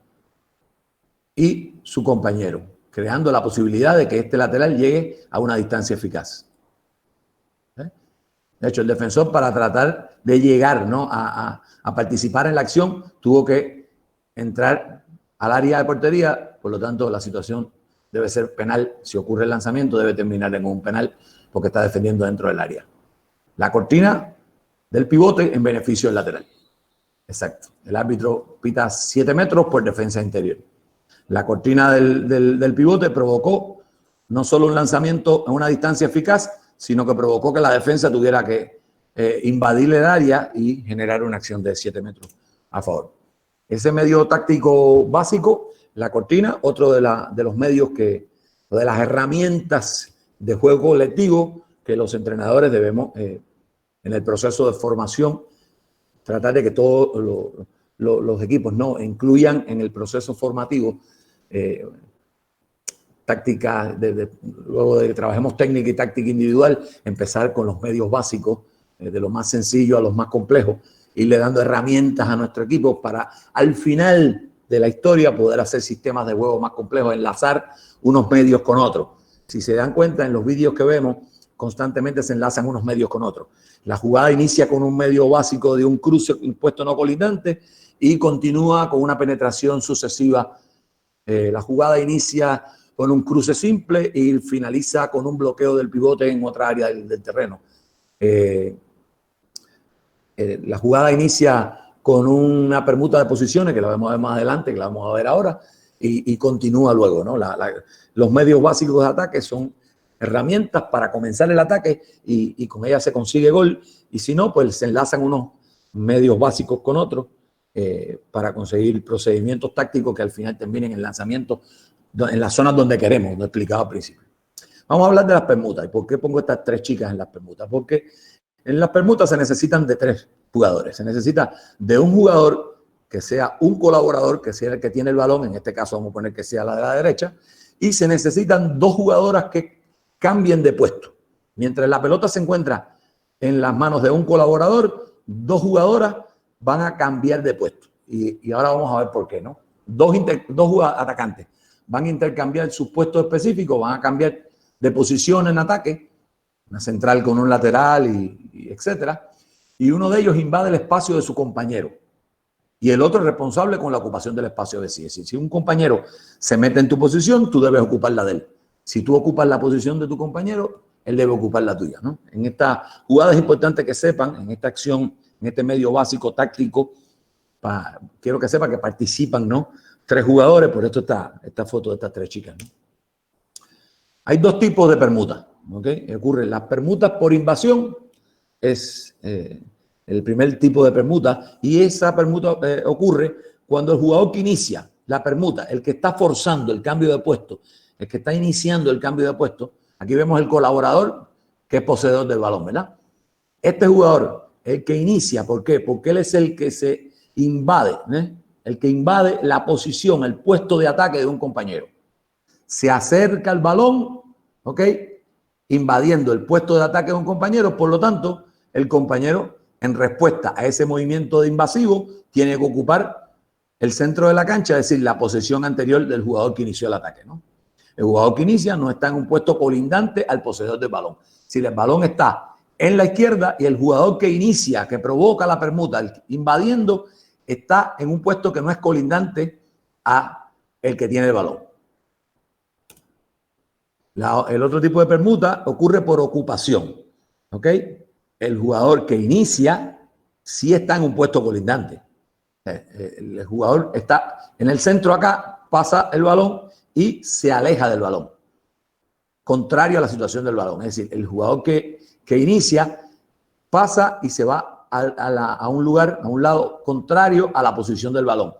y su compañero, creando la posibilidad de que este lateral llegue a una distancia eficaz. De hecho, el defensor, para tratar de llegar, ¿no?, a participar en la acción, tuvo que entrar al área de portería. Por lo tanto, la situación debe ser penal. Si ocurre el lanzamiento, debe terminar en un penal porque está defendiendo dentro del área. La cortina del pivote en beneficio del lateral. Exacto. El árbitro pita 7 metros por defensa interior. La cortina del pivote provocó no solo un lanzamiento a una distancia eficaz, sino que provocó que la defensa tuviera que invadir el área y generar una acción de 7 metros a favor. Ese medio táctico básico, la cortina, otro de los medios o de las herramientas de juego colectivo que los entrenadores debemos, en el proceso de formación, tratar de que todos los equipos no incluyan en el proceso formativo táctica, luego de que trabajemos técnica y táctica individual, empezar con los medios básicos, de lo más sencillo a los más complejos, irle dando herramientas a nuestro equipo para al final de la historia poder hacer sistemas de juego más complejos, enlazar unos medios con otros. Si se dan cuenta, en los vídeos que vemos, constantemente se enlazan unos medios con otros. La jugada inicia con un medio básico de un cruce impuesto no colindante y continúa con una penetración sucesiva. La jugada inicia con un cruce simple y finaliza con un bloqueo del pivote en otra área del terreno. La jugada inicia con una permuta de posiciones, que la vamos a ver más adelante, que la vamos a ver ahora, y continúa luego, ¿no? Los medios básicos de ataque son herramientas para comenzar el ataque y con ellas se consigue gol, y si no, pues se enlazan unos medios básicos con otros para conseguir procedimientos tácticos que al final terminen en lanzamientos en las zonas donde queremos, lo he explicado al principio. Vamos a hablar de las permutas. ¿Y por qué pongo estas 3 chicas en las permutas? Porque en las permutas se necesitan de 3 jugadores. Se necesita de un jugador que sea un colaborador, que sea el que tiene el balón, en este caso vamos a poner que sea la de la derecha, y se necesitan 2 jugadoras que cambien de puesto. Mientras la pelota se encuentra en las manos de un colaborador, 2 jugadoras van a cambiar de puesto. Y ahora vamos a ver por qué, ¿no? 2 atacantes van a intercambiar sus puestos específicos, van a cambiar de posición en ataque, una central con un lateral y etcétera, y uno de ellos invade el espacio de su compañero y el otro es responsable con la ocupación del espacio de sí. Es decir, si un compañero se mete en tu posición, tú debes ocupar la de él. Si tú ocupas la posición de tu compañero, él debe ocupar la tuya, ¿no? En esta jugada es importante que sepan, en esta acción, en este medio básico táctico, quiero que sepan que participan, ¿no?, 3 jugadores, por esto esta foto de estas 3 chicas, ¿no? Hay dos tipos de permutas, ¿ok? Ocurren las permutas por invasión, es el primer tipo de permuta, y esa permuta ocurre cuando el jugador que inicia la permuta, el que está forzando el cambio de puesto, el que está iniciando el cambio de puesto, aquí vemos el colaborador que es poseedor del balón, ¿verdad? Este jugador, el que inicia, ¿por qué? Porque él es el que se invade, el que invade la posición, el puesto de ataque de un compañero. Se acerca al balón, ¿ok? Invadiendo el puesto de ataque de un compañero, por lo tanto, el compañero, en respuesta a ese movimiento de invasivo, tiene que ocupar el centro de la cancha, es decir, la posesión anterior del jugador que inició el ataque, ¿no? El jugador que inicia no está en un puesto colindante al poseedor del balón. Si el balón está en la izquierda y el jugador que inicia, que provoca la permuta, invadiendo, está en un puesto que no es colindante a el que tiene el balón. El otro tipo de permuta ocurre por ocupación, ¿ok? El jugador que inicia sí está en un puesto colindante. El jugador está en el centro acá, pasa el balón y se aleja del balón, contrario a la situación del balón. Es decir, el jugador que inicia pasa y se va a un lugar, a un lado contrario a la posición del balón.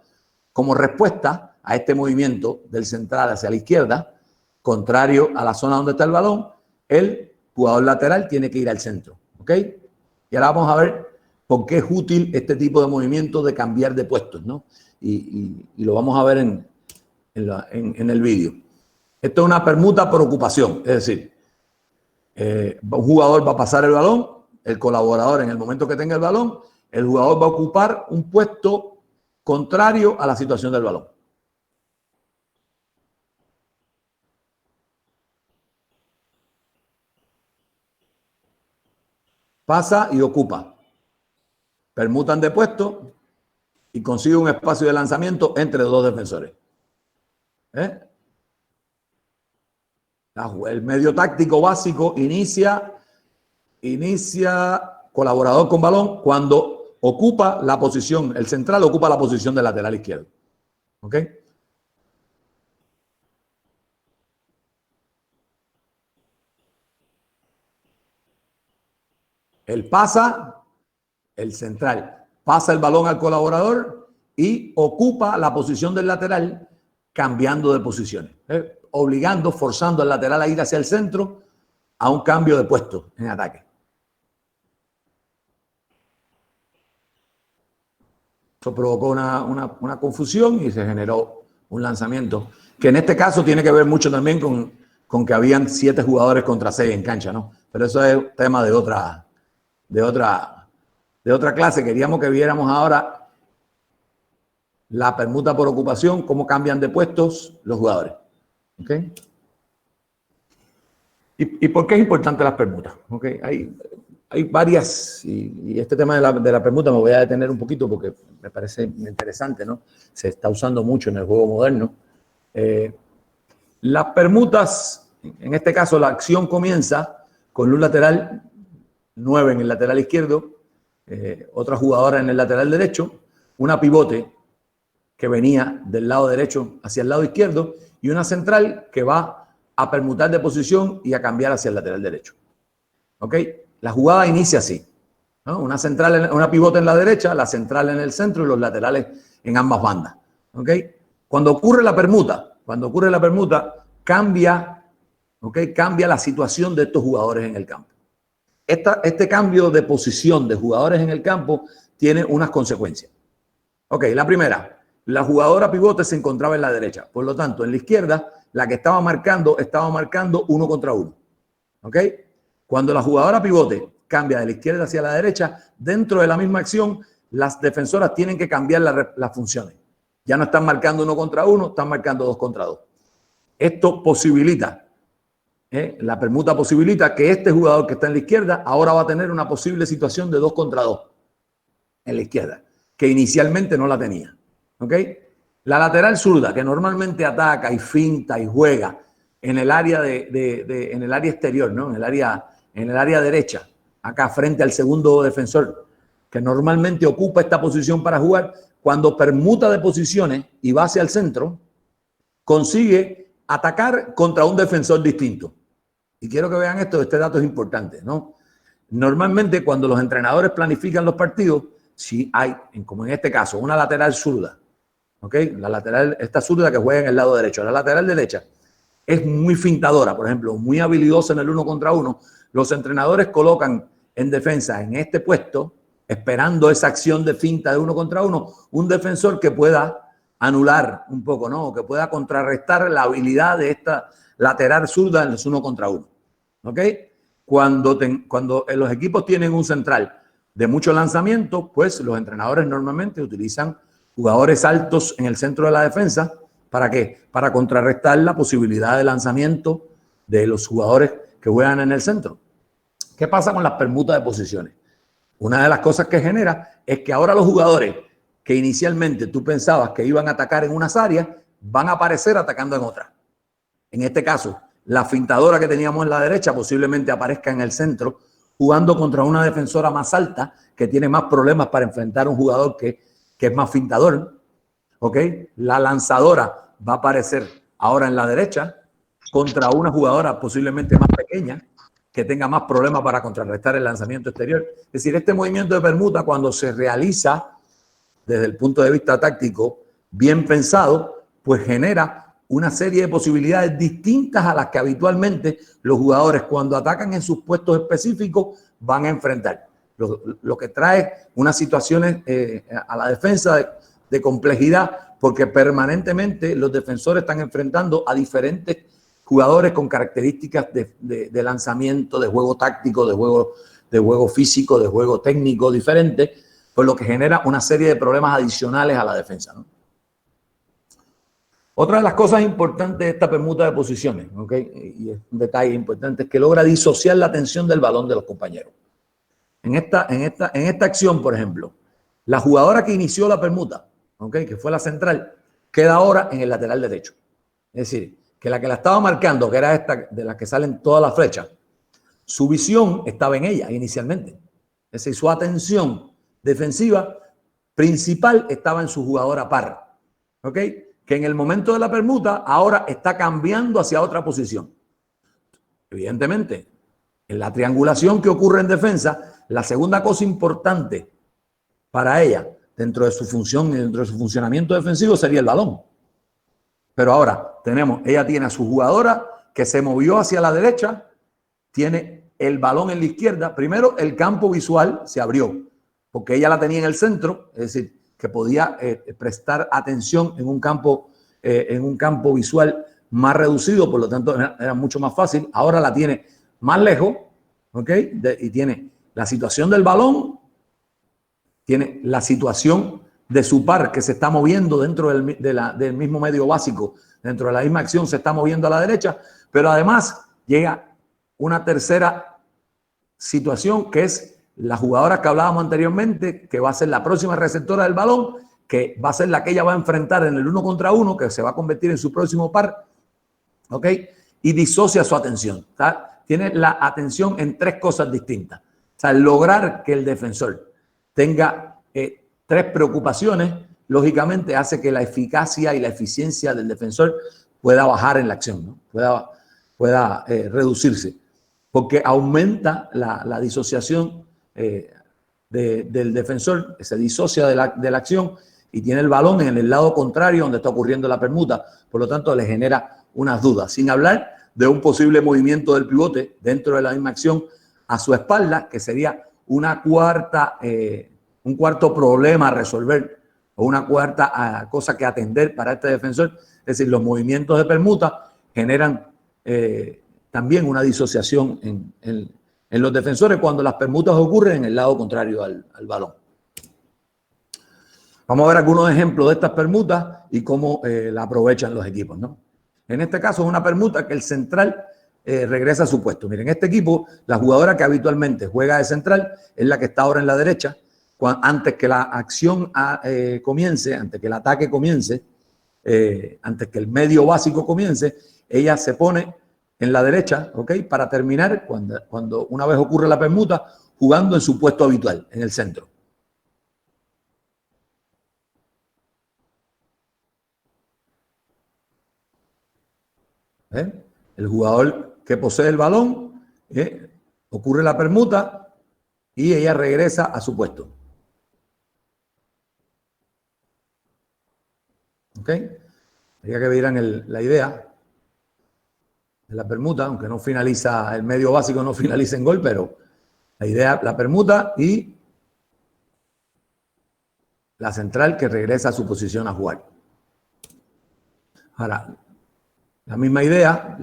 Como respuesta a este movimiento del central hacia la izquierda, contrario a la zona donde está el balón, el jugador lateral tiene que ir al centro, ¿ok? Y ahora vamos a ver por qué es útil este tipo de movimiento de cambiar de puestos, ¿no? Y lo vamos a ver en el vídeo. Esto es una permuta por ocupación, es decir, un jugador va a pasar el balón, el colaborador en el momento que tenga el balón, el jugador va a ocupar un puesto contrario a la situación del balón. Pasa y ocupa. Permutan de puesto y consigue un espacio de lanzamiento entre dos defensores. El medio táctico básico inicia colaborador con balón cuando ocupa la posición, el central ocupa la posición del lateral izquierdo. ¿Ok? Él pasa, el central pasa el balón al colaborador y ocupa la posición del lateral cambiando de posiciones, obligando, forzando al lateral a ir hacia el centro a un cambio de puesto en ataque. Eso provocó una confusión y se generó un lanzamiento que en este caso tiene que ver mucho también con que habían 7 jugadores contra 6 en cancha, ¿no? Pero eso es tema de otra clase. Queríamos que viéramos ahora la permuta por ocupación, cómo cambian de puestos los jugadores. ¿Ok? ¿Y por qué es importante las permutas? ¿Ok? Hay varias, y este tema de la permuta me voy a detener un poquito porque me parece interesante, ¿no? Se está usando mucho en el juego moderno. Las permutas, en este caso la acción comienza con un lateral 9 en el lateral izquierdo, otra jugadora en el lateral derecho, una pivote que venía del lado derecho hacia el lado izquierdo y una central que va a permutar de posición y a cambiar hacia el lateral derecho. ¿Ok? La jugada inicia así, ¿no? Una pivote en la derecha, la central en el centro y los laterales en ambas bandas. ¿Ok? Cuando ocurre la permuta, cambia la situación de estos jugadores en el campo. Este cambio de posición de jugadores en el campo tiene unas consecuencias. Ok, la primera, la jugadora pivote se encontraba en la derecha. Por lo tanto, en la izquierda, la que estaba marcando 1 contra 1. ¿Ok? Cuando la jugadora pivote cambia de la izquierda hacia la derecha, dentro de la misma acción, las defensoras tienen que cambiar las funciones. Ya no están marcando 1 contra 1, están marcando 2 contra 2. Esto posibilita, la permuta posibilita que este jugador que está en la izquierda ahora va a tener una posible situación de 2 contra 2 en la izquierda, que inicialmente no la tenía. ¿Ok? La lateral zurda, que normalmente ataca y finta y juega en el área en el área exterior, ¿no? En el área derecha, acá frente al segundo defensor, que normalmente ocupa esta posición para jugar, cuando permuta de posiciones y va hacia el centro, consigue atacar contra un defensor distinto. Y quiero que vean esto, este dato es importante, ¿no? Normalmente cuando los entrenadores planifican los partidos, si hay, como en este caso, una lateral zurda, ¿ok? La lateral, esta zurda que juega en el lado derecho, la lateral derecha es muy fintadora, por ejemplo, muy habilidosa en el 1 contra 1. Los entrenadores colocan en defensa, en este puesto, esperando esa acción de finta de 1 contra 1, un defensor que pueda anular un poco, ¿no? Que pueda contrarrestar la habilidad de esta lateral zurda en los 1 contra 1. ¿Ok? Cuando los equipos tienen un central de mucho lanzamiento, pues los entrenadores normalmente utilizan jugadores altos en el centro de la defensa. ¿Para qué? Para contrarrestar la posibilidad de lanzamiento de los jugadores que juegan en el centro. ¿Qué pasa con las permutas de posiciones? Una de las cosas que genera es que ahora los jugadores que inicialmente tú pensabas que iban a atacar en unas áreas, van a aparecer atacando en otras. En este caso, la fintadora que teníamos en la derecha posiblemente aparezca en el centro, jugando contra una defensora más alta que tiene más problemas para enfrentar a un jugador que es más fintador. ¿Ok? La lanzadora va a aparecer ahora en la derecha contra una jugadora posiblemente más pequeña que tenga más problemas para contrarrestar el lanzamiento exterior. Es decir, este movimiento de permuta, cuando se realiza desde el punto de vista táctico bien pensado, pues genera una serie de posibilidades distintas a las que habitualmente los jugadores cuando atacan en sus puestos específicos van a enfrentar. Lo que trae unas situaciones a la defensa de complejidad, porque permanentemente los defensores están enfrentando a diferentes jugadores con características de lanzamiento, de juego táctico, de juego físico, de juego técnico diferentes, por lo que genera una serie de problemas adicionales a la defensa, ¿no? Otra de las cosas importantes de esta permuta de posiciones, ¿ok? Y es un detalle importante, es que logra disociar la atención del balón de los compañeros. En esta acción, por ejemplo, la jugadora que inició la permuta, ¿ok? Que fue la central, queda ahora en el lateral derecho. Es decir, que la estaba marcando, que era esta de la que salen todas las flechas, su visión estaba en ella inicialmente. Es decir, su atención defensiva principal estaba en su jugadora par, ¿ok? Que en el momento de la permuta ahora está cambiando hacia otra posición. Evidentemente, en la triangulación que ocurre en defensa, la segunda cosa importante para ella, dentro de su función y dentro de su funcionamiento defensivo, sería el balón. Pero ahora ella tiene a su jugadora que se movió hacia la derecha, tiene el balón en la izquierda. Primero, el campo visual se abrió, porque ella la tenía en el centro, es decir, que podía prestar atención en un campo visual más reducido, por lo tanto era mucho más fácil. Ahora la tiene más lejos, ¿ok? Y tiene la situación del balón, tiene la situación de su par que se está moviendo dentro del mismo medio básico, dentro de la misma acción se está moviendo a la derecha, pero además llega una tercera situación que es la jugadora que hablábamos anteriormente, que va a ser la próxima receptora del balón, que va a ser la que ella va a enfrentar en el 1 contra 1, que se va a convertir en su próximo par, ¿ok? Y disocia su atención, ¿tá? Tiene la atención en tres cosas distintas. O sea, lograr que el defensor tenga tres preocupaciones, lógicamente hace que la eficacia y la eficiencia del defensor pueda bajar en la acción, ¿no? Pueda reducirse, porque aumenta la disociación del defensor, se disocia de la acción y tiene el balón en el lado contrario donde está ocurriendo la permuta, por lo tanto le genera unas dudas, sin hablar de un posible movimiento del pivote dentro de la misma acción a su espalda, que sería un cuarto problema a resolver o una cuarta cosa que atender para este defensor. Es decir, los movimientos de permuta generan también una disociación en los defensores cuando las permutas ocurren en el lado contrario al balón. Vamos a ver algunos ejemplos de estas permutas y cómo la aprovechan los equipos, ¿no? En este caso es una permuta que el central regresa a su puesto. Miren, este equipo, la jugadora que habitualmente juega de central es la que está ahora en la derecha. Antes que la acción comience, antes que el ataque comience, antes que el medio básico comience, ella se pone en la derecha, ¿ok? Para terminar, cuando una vez ocurre la permuta, jugando en su puesto habitual, en el centro. El jugador que posee el balón, ocurre la permuta y ella regresa a su puesto. ¿Ok? Habría que vieran la idea de la permuta, aunque no finaliza, el medio básico no finaliza en gol, pero la idea, la permuta y la central que regresa a su posición a jugar. Ahora, la misma idea,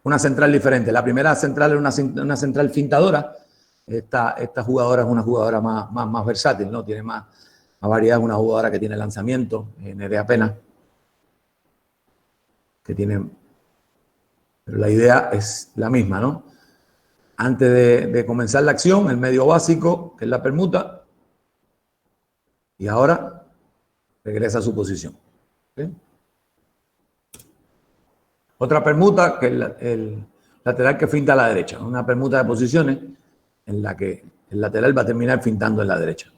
una central diferente. La primera central es una central fintadora. Esta jugadora es una jugadora más versátil, ¿no? Tiene más variedad, es una jugadora que tiene lanzamiento, Nerea Pena, que tiene... Pero la idea es la misma, ¿no? Antes de comenzar la acción, el medio básico, que es la permuta, y ahora regresa a su posición. ¿Okay? Otra permuta, que es el lateral que finta a la derecha. Una permuta de posiciones en la que el lateral va a terminar fintando en la derecha.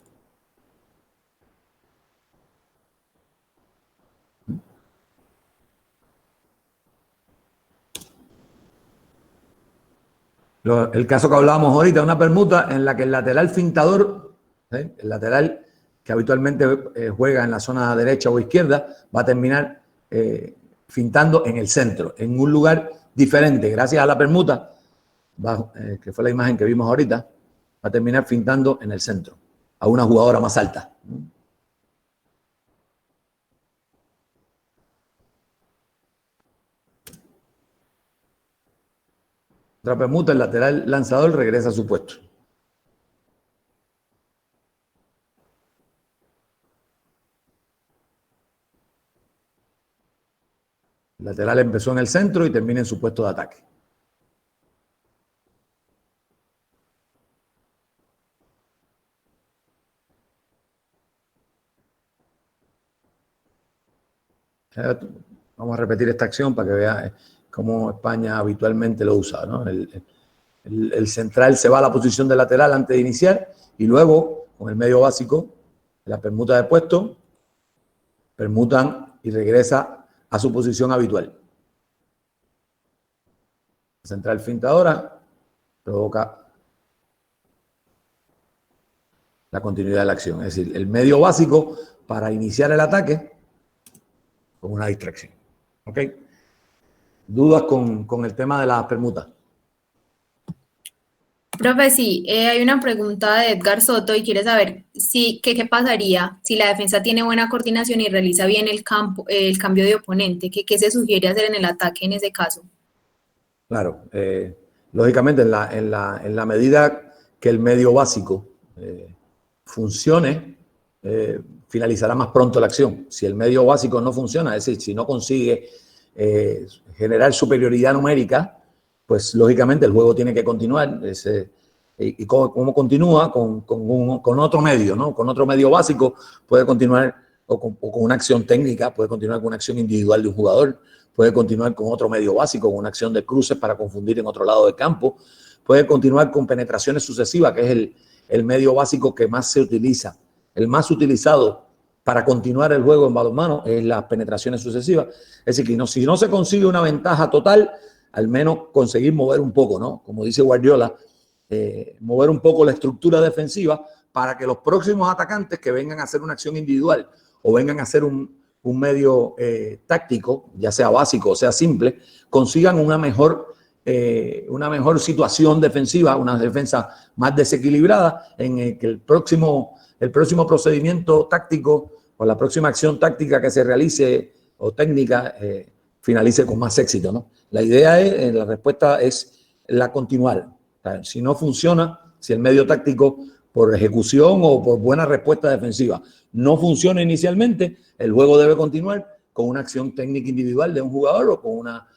El caso que hablábamos ahorita, una permuta en la que el lateral fintador, el lateral que habitualmente juega en la zona derecha o izquierda, va a terminar fintando en el centro, en un lugar diferente. Gracias a la permuta, que fue la imagen que vimos ahorita, va a terminar fintando en el centro, a una jugadora más alta. Otra permuta, el lateral lanzador regresa a su puesto. El lateral empezó en el centro y termina en su puesto de ataque. Vamos a repetir esta acción para que vean cómo España habitualmente lo usa, ¿no? El central se va a la posición de lateral antes de iniciar y luego, con el medio básico, la permuta de puesto, permutan y regresa a su posición habitual. La central fintadora provoca la continuidad de la acción. Es decir, el medio básico para iniciar el ataque con una distracción. ¿Ok? ¿Dudas con el tema de las permutas? Profe, sí, hay una pregunta de Edgar Soto y quiere saber qué pasaría si la defensa tiene buena coordinación y realiza bien el cambio de oponente. ¿Qué se sugiere hacer en el ataque en ese caso? Claro, lógicamente en la medida que el medio básico funcione, finalizará más pronto la acción. Si el medio básico no funciona, es decir, si no consigue generar superioridad numérica, pues lógicamente el juego tiene que continuar. ¿Y cómo continúa? Con otro medio, ¿no? Con otro medio básico puede continuar o con una acción técnica, puede continuar con una acción individual de un jugador, puede continuar con otro medio básico, con una acción de cruces para confundir en otro lado del campo, puede continuar con penetraciones sucesivas, que es el medio básico que más se utiliza, el más utilizado para continuar el juego en balonmano es las penetraciones sucesivas. Es decir, que si no se consigue una ventaja total, al menos conseguir mover un poco, ¿no? Como dice Guardiola, mover un poco la estructura defensiva para que los próximos atacantes que vengan a hacer una acción individual o vengan a hacer un medio táctico, ya sea básico o sea simple, consigan una mejor situación defensiva, una defensa más desequilibrada en el que el próximo procedimiento táctico o la próxima acción táctica que se realice o técnica finalice con más éxito, ¿no? La idea la respuesta es la continuar. O sea, si no funciona, si el medio táctico por ejecución o por buena respuesta defensiva no funciona inicialmente, el juego debe continuar con una acción técnica individual de un jugador o con una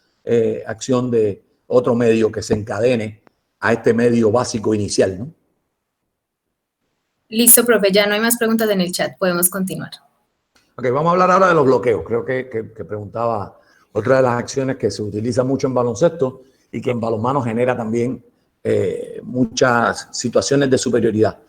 acción de otro medio que se encadene a este medio básico inicial, ¿no? Listo, profe, ya no hay más preguntas en el chat, podemos continuar. Ok, vamos a hablar ahora de los bloqueos. Creo que preguntaba otra de las acciones que se utiliza mucho en baloncesto y que en balonmano genera también muchas situaciones de superioridad,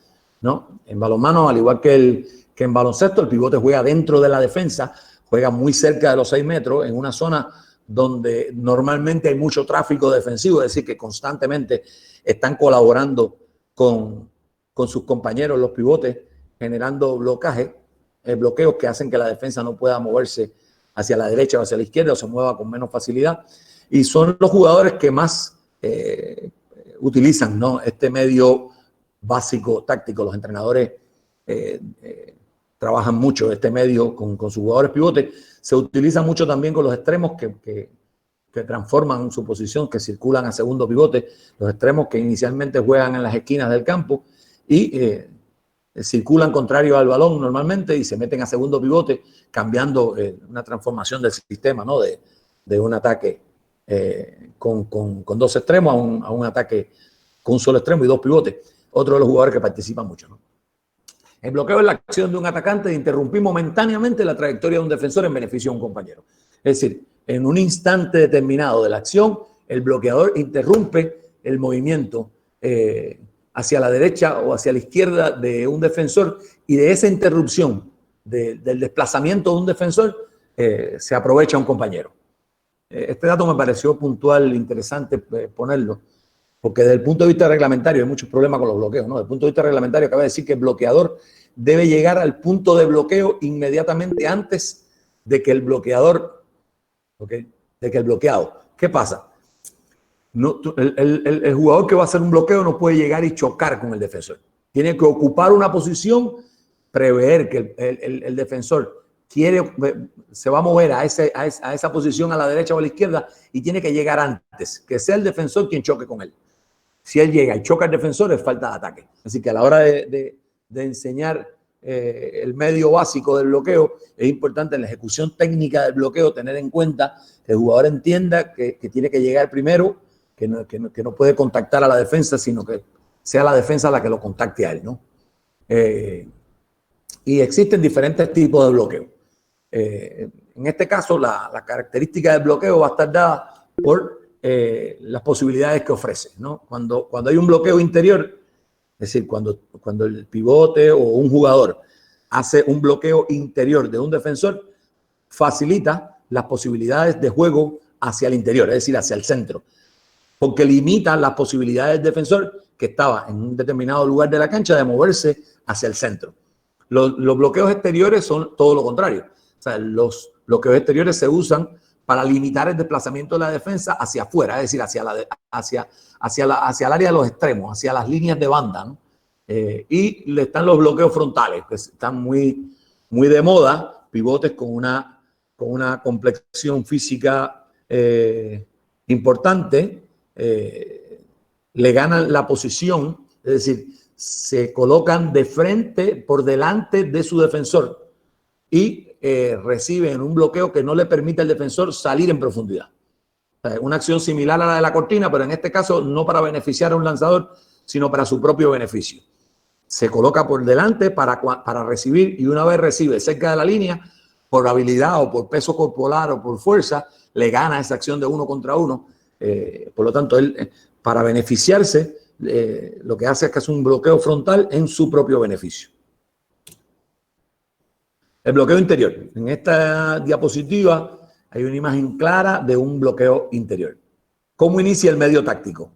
¿no? En balonmano, al igual que en baloncesto, el pivote juega dentro de la defensa, juega muy cerca de los 6 metros, en una zona donde normalmente hay mucho tráfico defensivo, es decir, que constantemente están colaborando con sus compañeros, los pivotes, generando bloqueos que hacen que la defensa no pueda moverse hacia la derecha o hacia la izquierda o se mueva con menos facilidad. Y son los jugadores que más utilizan, ¿no?, este medio básico táctico. Los entrenadores trabajan mucho este medio con sus jugadores pivotes. Se utiliza mucho también con los extremos que transforman su posición, que circulan a segundo pivote. Los extremos que inicialmente juegan en las esquinas del campo y circulan contrario al balón normalmente y se meten a segundo pivote, cambiando una transformación del sistema, ¿no?, de un ataque con dos extremos a un ataque con un solo extremo y dos pivotes. Otro de los jugadores que participan mucho, ¿no? El bloqueo es la acción de un atacante de interrumpir momentáneamente la trayectoria de un defensor en beneficio de un compañero. Es decir, en un instante determinado de la acción, el bloqueador interrumpe el movimiento hacia la derecha o hacia la izquierda de un defensor, y de esa interrupción del desplazamiento de un defensor se aprovecha un compañero. Este dato me pareció puntual, interesante ponerlo, porque desde el punto de vista reglamentario hay muchos problemas con los bloqueos, ¿no? Desde el punto de vista reglamentario acaba de decir que el bloqueador debe llegar al punto de bloqueo inmediatamente antes de que el bloqueador, ¿okay?, de que el bloqueado. ¿Qué pasa? No, el jugador que va a hacer un bloqueo no puede llegar y chocar con el defensor. Tiene que ocupar una posición, prever que el defensor se va a mover a esa posición a la derecha o a la izquierda y tiene que llegar antes, que sea el defensor quien choque con él. Si él llega y choca al defensor, es falta de ataque. Así que a la hora de enseñar el medio básico del bloqueo, es importante en la ejecución técnica del bloqueo tener en cuenta que el jugador entienda que tiene que llegar primero, que no puede contactar a la defensa, sino que sea la defensa la que lo contacte a él, ¿no? Y existen diferentes tipos de bloqueo. En este caso, la característica del bloqueo va a estar dada por las posibilidades que ofrece, ¿no? Cuando hay un bloqueo interior, es decir, cuando el pivote o un jugador hace un bloqueo interior de un defensor, facilita las posibilidades de juego hacia el interior, es decir, hacia el centro, porque limita las posibilidades del defensor que estaba en un determinado lugar de la cancha de moverse hacia el centro. Los bloqueos exteriores son todo lo contrario. O sea, los bloqueos exteriores se usan para limitar el desplazamiento de la defensa hacia afuera, es decir, hacia el área de los extremos, hacia las líneas de banda, ¿no? Y están los bloqueos frontales, que están muy, muy de moda, pivotes con una complexión física importante, le ganan la posición, es decir, se colocan de frente, por delante de su defensor y reciben un bloqueo que no le permite al defensor salir en profundidad. O sea, una acción similar a la de la cortina, pero en este caso no para beneficiar a un lanzador, sino para su propio beneficio. Se coloca por delante para recibir, y una vez recibe cerca de la línea, por habilidad o por peso corporal o por fuerza, le gana esa acción de 1 contra 1. Por lo tanto, él, para beneficiarse, lo que hace es que hace un bloqueo frontal en su propio beneficio. El bloqueo interior. En esta diapositiva hay una imagen clara de un bloqueo interior. ¿Cómo inicia el medio táctico?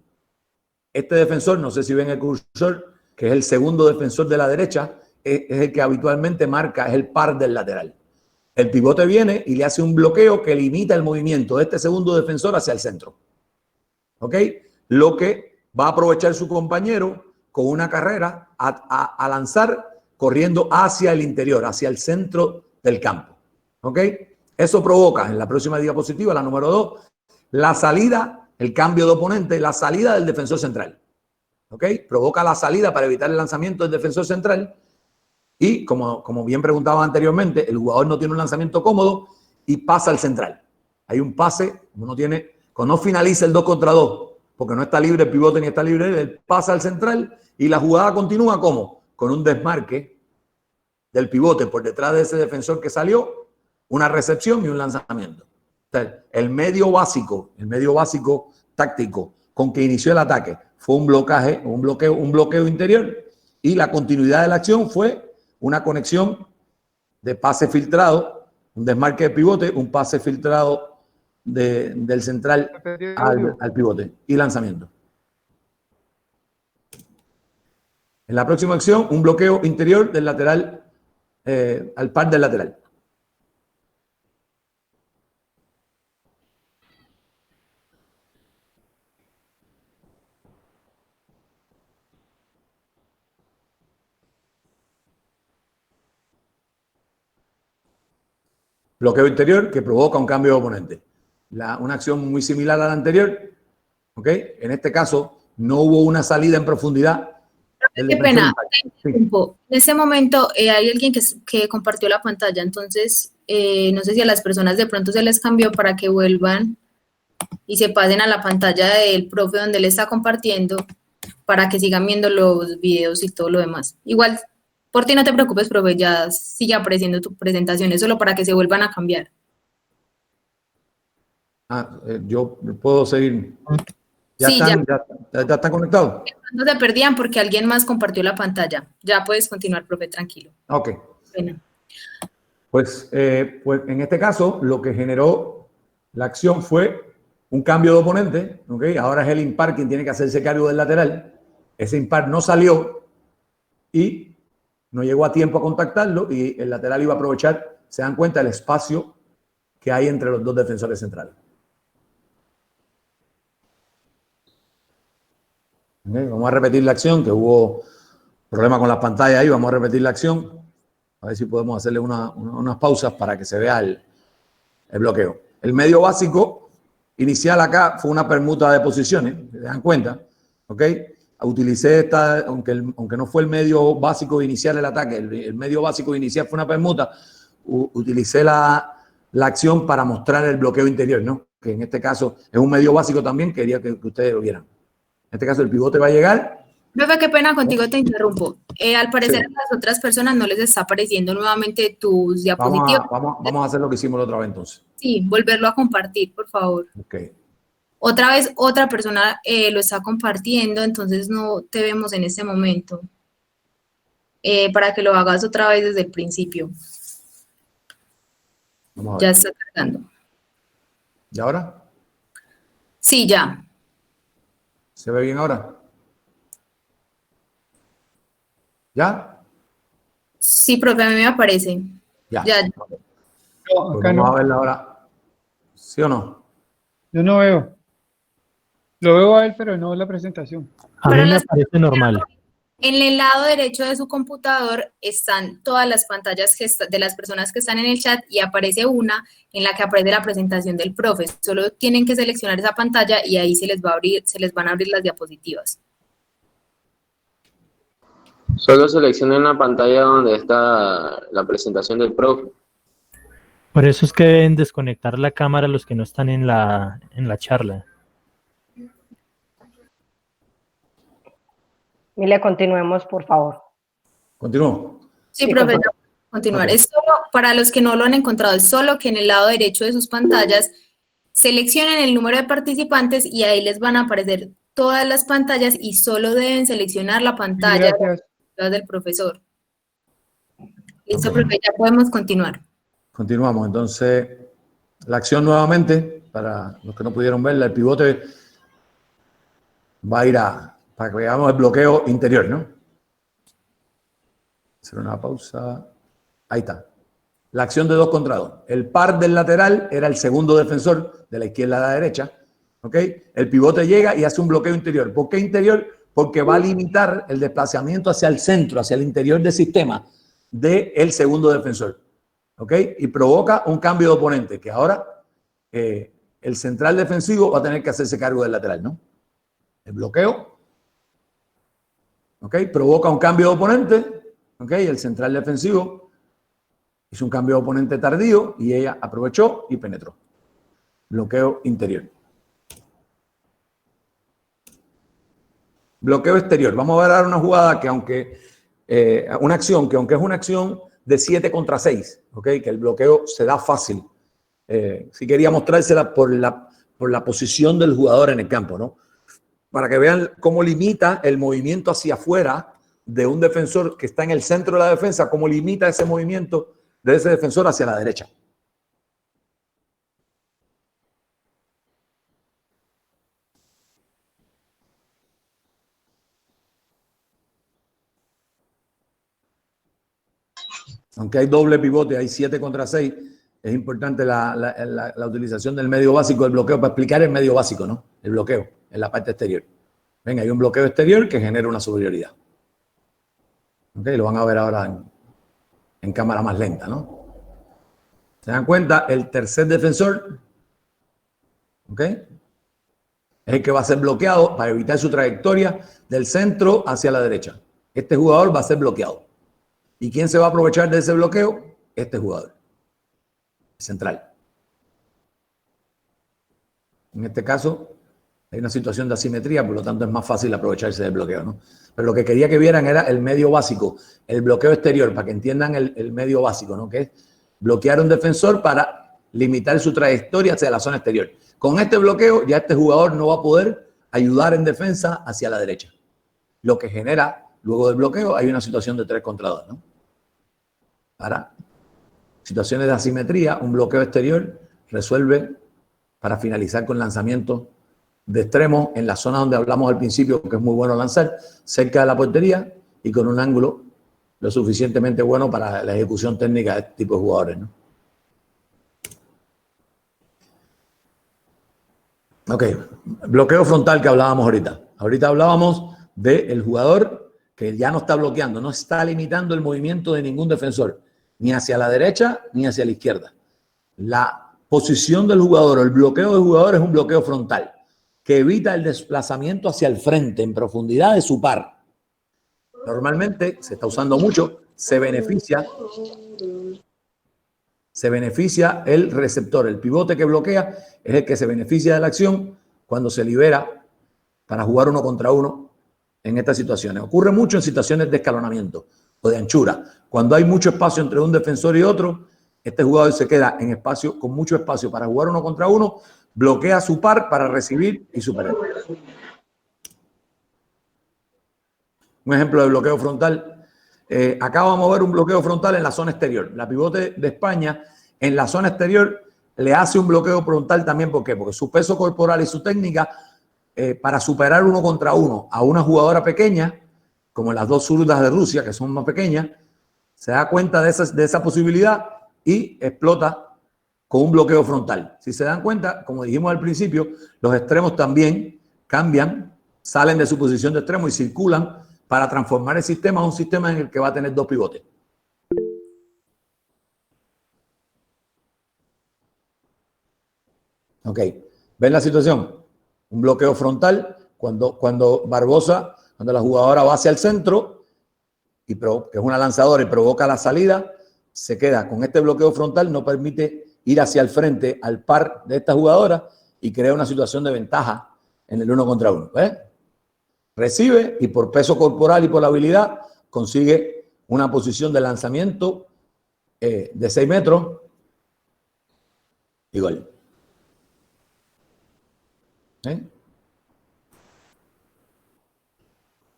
Este defensor, no sé si ven el cursor, que es el segundo defensor de la derecha, es el que habitualmente marca, es el par del lateral. El pivote viene y le hace un bloqueo que limita el movimiento de este segundo defensor hacia el centro. ¿Ok? Lo que va a aprovechar su compañero con una carrera a lanzar corriendo hacia el interior, hacia el centro del campo. ¿Ok? Eso provoca, en la próxima diapositiva, la número 2, la salida, el cambio de oponente, la salida del defensor central. ¿Ok? Provoca la salida para evitar el lanzamiento del defensor central y, como bien preguntaba anteriormente, el jugador no tiene un lanzamiento cómodo y pasa al central. Hay un pase, cuando no finaliza el 2 contra 2, porque no está libre el pivote ni está libre, él pasa al central y la jugada continúa ¿cómo? Con un desmarque del pivote por detrás de ese defensor que salió, una recepción y un lanzamiento. Entonces, el medio básico táctico con que inició el ataque fue un bloqueo interior, y la continuidad de la acción fue una conexión de pase filtrado, un desmarque de pivote, un pase filtrado del central al pivote y lanzamiento. En la próxima acción, un bloqueo interior del lateral al par del lateral. Bloqueo interior que provoca un cambio de oponente. Una acción muy similar a la anterior, ¿ok? En este caso, no hubo una salida en profundidad. Qué pena. Sí. En ese momento hay alguien que compartió la pantalla, entonces no sé si a las personas de pronto se les cambió para que vuelvan y se pasen a la pantalla del profe donde le está compartiendo para que sigan viendo los videos y todo lo demás. Igual, por ti no te preocupes, profe, ya sigue apareciendo tu presentación, es solo para que se vuelvan a cambiar. Yo puedo seguir. ¿Ya, sí, están, ya están conectados? No se perdían porque alguien más compartió la pantalla. Ya puedes continuar, profe, tranquilo. Ok. Bueno. Pues en este caso, lo que generó la acción fue un cambio de oponente. ¿Okay? Ahora es el impar quien tiene que hacerse cargo del lateral. Ese impar no salió y no llegó a tiempo a contactarlo y el lateral iba a aprovechar, se dan cuenta, el espacio que hay entre los dos defensores centrales. Okay, vamos a repetir la acción, que hubo problema con las pantallas ahí, vamos a repetir la acción, a ver si podemos hacerle unas pausas para que se vea el bloqueo. El medio básico inicial acá fue una permuta de posiciones, ¿se dan cuenta? ¿Ok? Utilicé esta, aunque no fue el medio básico inicial del ataque, el medio básico inicial fue una permuta, utilicé la acción para mostrar el bloqueo interior, ¿no? Que en este caso es un medio básico también, quería que ustedes lo vieran. En este caso el pivote va a llegar. Profe, qué pena contigo, te interrumpo. Al parecer a las otras personas no les está apareciendo nuevamente tus diapositivas. Vamos a hacer lo que hicimos la otra vez entonces. Sí, volverlo a compartir, por favor. Ok. Otra vez otra persona lo está compartiendo, entonces no te vemos en este momento. Para que lo hagas otra vez desde el principio. Vamos a ver. Ya está cargando. ¿Y ahora? Sí, ya. ¿Se ve bien ahora? ¿Ya? Sí, profe, a mí me aparece. Ya. No, Pues acá vamos no. a verla ahora. ¿Sí o no? Yo no veo. Lo veo a él, pero no la presentación. A mí me parece normal. En el lado derecho de su computador están todas las pantallas de las personas que están en el chat y aparece una en la que aparece la presentación del profe. Solo tienen que seleccionar esa pantalla y ahí se les van a abrir las diapositivas. Solo seleccionen la pantalla donde está la presentación del profe. Por eso es que deben desconectar la cámara los que no están en la charla. Mile, continuemos, por favor. ¿Continúo? Sí, profe, ya puedo continuar. Okay. Es solo, para los que no lo han encontrado, es solo que en el lado derecho de sus pantallas seleccionen el número de participantes y ahí les van a aparecer todas las pantallas y solo deben seleccionar la pantalla del profesor. Listo, Okay. profe, ya podemos continuar. Continuamos. Entonces, la acción nuevamente, para los que no pudieron verla, el pivote va a ir para que veamos el bloqueo interior, ¿no? Hacer una pausa. Ahí está. La acción de 2 contra 2. El par del lateral era el segundo defensor de la izquierda a la derecha. ¿Ok? El pivote llega y hace un bloqueo interior. ¿Por qué interior? Porque va a limitar el desplazamiento hacia el centro, hacia el interior del sistema del segundo defensor. ¿Ok? Y provoca un cambio de oponente, que ahora el central defensivo va a tener que hacerse cargo del lateral, ¿no? El bloqueo. ¿Ok? Provoca un cambio de oponente. ¿Ok? El central defensivo hizo un cambio de oponente tardío y ella aprovechó y penetró. Bloqueo interior. Bloqueo exterior. Vamos a ver ahora una jugada que aunque es una acción de 7 contra 6, ¿ok? Que el bloqueo se da fácil. Sí quería mostrársela por la posición del jugador en el campo, ¿no? Para que vean cómo limita el movimiento hacia afuera de un defensor que está en el centro de la defensa, cómo limita ese movimiento de ese defensor hacia la derecha. Aunque hay doble pivote, hay 7 contra 6, es importante la utilización del medio básico del bloqueo para explicar el medio básico, ¿no? El bloqueo en la parte exterior. Venga, hay un bloqueo exterior que genera una superioridad. ¿Ok? Lo van a ver ahora en cámara más lenta, ¿no? ¿Se dan cuenta? El tercer defensor, ¿ok?, es el que va a ser bloqueado para evitar su trayectoria del centro hacia la derecha. Este jugador va a ser bloqueado. ¿Y quién se va a aprovechar de ese bloqueo? Este jugador central. En este caso, hay una situación de asimetría, por lo tanto es más fácil aprovecharse del bloqueo, ¿no? Pero lo que quería que vieran era el medio básico, el bloqueo exterior, para que entiendan el medio básico, ¿no? Que es bloquear a un defensor para limitar su trayectoria hacia la zona exterior. Con este bloqueo, ya este jugador no va a poder ayudar en defensa hacia la derecha. Lo que genera, luego del bloqueo, hay una situación de 3 contra 2, ¿no? Para situaciones de asimetría, un bloqueo exterior resuelve para finalizar con lanzamientos de extremos en la zona donde hablamos al principio, que es muy bueno lanzar, cerca de la portería y con un ángulo lo suficientemente bueno para la ejecución técnica de este tipo de jugadores, ¿no? Ok, bloqueo frontal que hablábamos ahorita. Ahorita hablábamos del jugador que ya no está bloqueando, no está limitando el movimiento de ningún defensor, ni hacia la derecha ni hacia la izquierda. La posición del jugador o el bloqueo del jugador es un bloqueo frontal que evita el desplazamiento hacia el frente en profundidad de su par. Normalmente se está usando mucho, se beneficia el receptor, el pivote que bloquea es el que se beneficia de la acción cuando se libera para jugar 1 contra 1 en estas situaciones. Ocurre mucho en situaciones de escalonamiento o de anchura. Cuando hay mucho espacio entre un defensor y otro, este jugador se queda en espacio, con mucho espacio para jugar 1 contra 1, bloquea su par para recibir y superar. Un ejemplo de bloqueo frontal. Acá vamos a ver un bloqueo frontal en la zona exterior. La pivote de España en la zona exterior le hace un bloqueo frontal también. ¿Por qué? Porque su peso corporal y su técnica para superar 1 contra 1 a una jugadora pequeña, como las 2 zurdas de Rusia, que son más pequeñas, se da cuenta de esa posibilidad y explota con un bloqueo frontal. Si se dan cuenta, como dijimos al principio, los extremos también cambian, salen de su posición de extremo y circulan para transformar el sistema a un sistema en el que va a tener 2 pivotes. Ok, ¿ven la situación? Un bloqueo frontal cuando Barbosa, cuando la jugadora va hacia el centro, que es una lanzadora y provoca la salida, se queda con este bloqueo frontal, no permite ir hacia el frente al par de esta jugadora y crea una situación de ventaja en el 1 contra 1. ¿Ves? Recibe y por peso corporal y por la habilidad consigue una posición de lanzamiento de 6 metros y gol.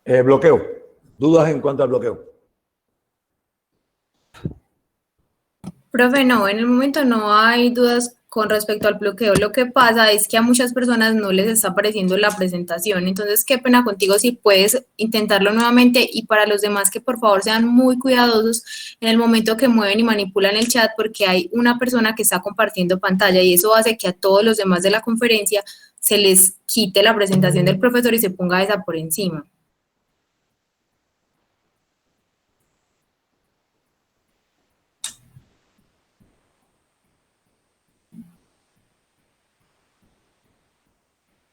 Bloqueo. ¿Dudas en cuanto al bloqueo? Profe, no, en el momento no hay dudas con respecto al bloqueo. Lo que pasa es que a muchas personas no les está apareciendo la presentación. Entonces, qué pena contigo si puedes intentarlo nuevamente, y para los demás que por favor sean muy cuidadosos en el momento que mueven y manipulan el chat, porque hay una persona que está compartiendo pantalla y eso hace que a todos los demás de la conferencia se les quite la presentación del profesor y se ponga esa por encima.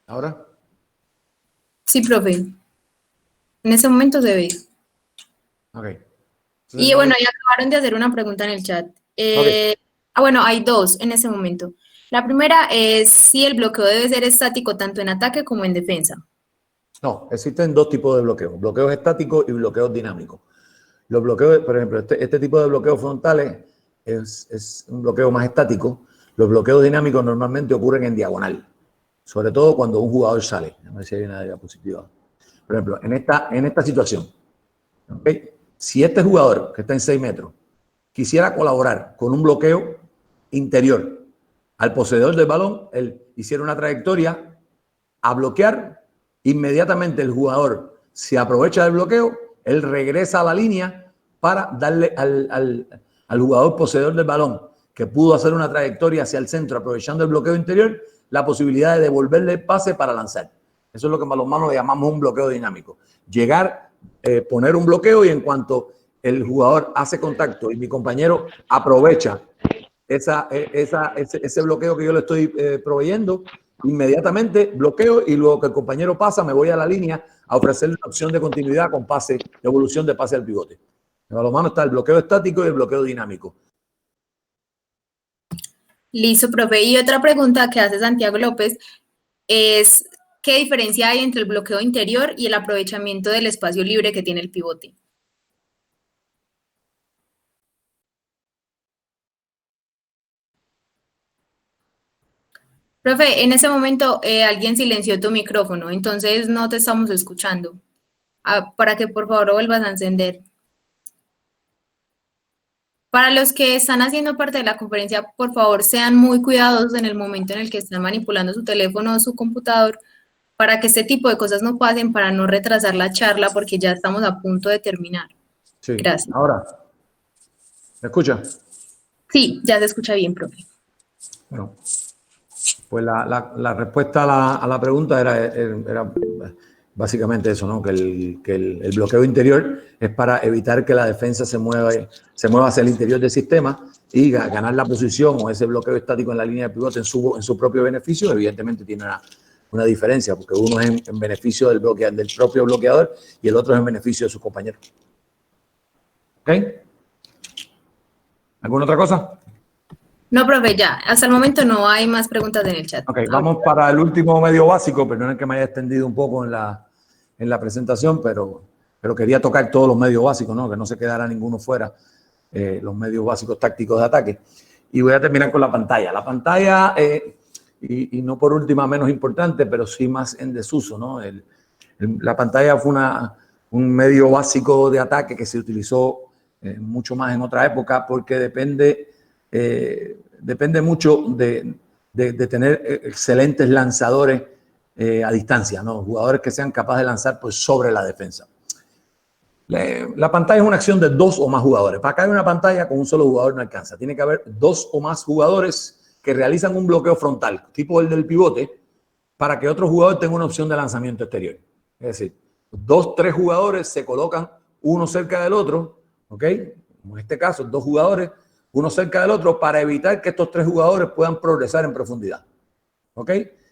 ¿Ahora? Sí, profe. En ese momento se ve. Ok. Entonces, Y bueno, ya acabaron de hacer una pregunta en el chat. Okay. Bueno, hay 2 en ese momento. La primera es si el bloqueo debe ser estático tanto en ataque como en defensa. No, existen 2 tipos de bloqueos. Bloqueos estáticos y bloqueos dinámicos. Los bloqueos, por ejemplo, este tipo de bloqueos frontales es un bloqueo más estático. Los bloqueos dinámicos normalmente ocurren en diagonal. Sobre todo cuando un jugador sale. A ver si hay una diapositiva. Por ejemplo, en esta situación, ¿okay? Si este jugador, que está en 6 metros, quisiera colaborar con un bloqueo interior al poseedor del balón, él hiciera una trayectoria a bloquear, inmediatamente el jugador se aprovecha del bloqueo, él regresa a la línea para darle al jugador poseedor del balón, que pudo hacer una trayectoria hacia el centro aprovechando el bloqueo interior, la posibilidad de devolverle el pase para lanzar. Eso es lo que en balonmano le llamamos un bloqueo dinámico. Llegar, poner un bloqueo y en cuanto el jugador hace contacto y mi compañero aprovecha ese bloqueo que yo le estoy proveyendo, inmediatamente bloqueo y luego que el compañero pasa, me voy a la línea a ofrecerle una opción de continuidad con pase, de evolución de pase al pivote. En balonmano está el bloqueo estático y el bloqueo dinámico. Listo, profe. Y otra pregunta que hace Santiago López es, ¿qué diferencia hay entre el bloqueo interior y el aprovechamiento del espacio libre que tiene el pivote? Profe, en ese momento alguien silenció tu micrófono, entonces no te estamos escuchando. Para que por favor vuelvas a encender. Para los que están haciendo parte de la conferencia, por favor, sean muy cuidadosos en el momento en el que están manipulando su teléfono o su computador para que este tipo de cosas no pasen, para no retrasar la charla, porque ya estamos a punto de terminar. Sí. Gracias. Ahora, ¿me escucha? Sí, ya se escucha bien, profe. Bueno, pues la respuesta a la pregunta era básicamente eso, ¿no? Que el bloqueo interior es para evitar que la defensa se mueva hacia el interior del sistema y ganar la posición o ese bloqueo estático en la línea de pivote en su propio beneficio. Evidentemente tiene una diferencia, porque uno es en beneficio del propio bloqueador y el otro es en beneficio de sus compañeros. ¿Ok? ¿Alguna otra cosa? No, profe, ya. Hasta el momento no hay más preguntas en el chat. Ok, vamos para el último medio básico. Perdonen que me haya extendido un poco en la presentación, pero quería tocar todos los medios básicos, ¿no? Que no se quedara ninguno fuera, los medios básicos tácticos de ataque. Y voy a terminar con la pantalla. La pantalla, y no por última menos importante, pero sí más en desuso, ¿no? La pantalla fue un medio básico de ataque que se utilizó mucho más en otra época porque depende mucho de tener excelentes lanzadores a distancia, ¿no? Jugadores que sean capaces de lanzar pues, sobre la defensa. La pantalla es una acción de 2 o más jugadores. Para caer una pantalla con un solo jugador no alcanza. Tiene que haber 2 o más jugadores que realizan un bloqueo frontal, tipo el del pivote, para que otro jugador tenga una opción de lanzamiento exterior. Es decir, 2, 3 jugadores se colocan uno cerca del otro, ¿ok? Como en este caso, 2 jugadores, uno cerca del otro, para evitar que estos 3 jugadores puedan progresar en profundidad, ¿ok?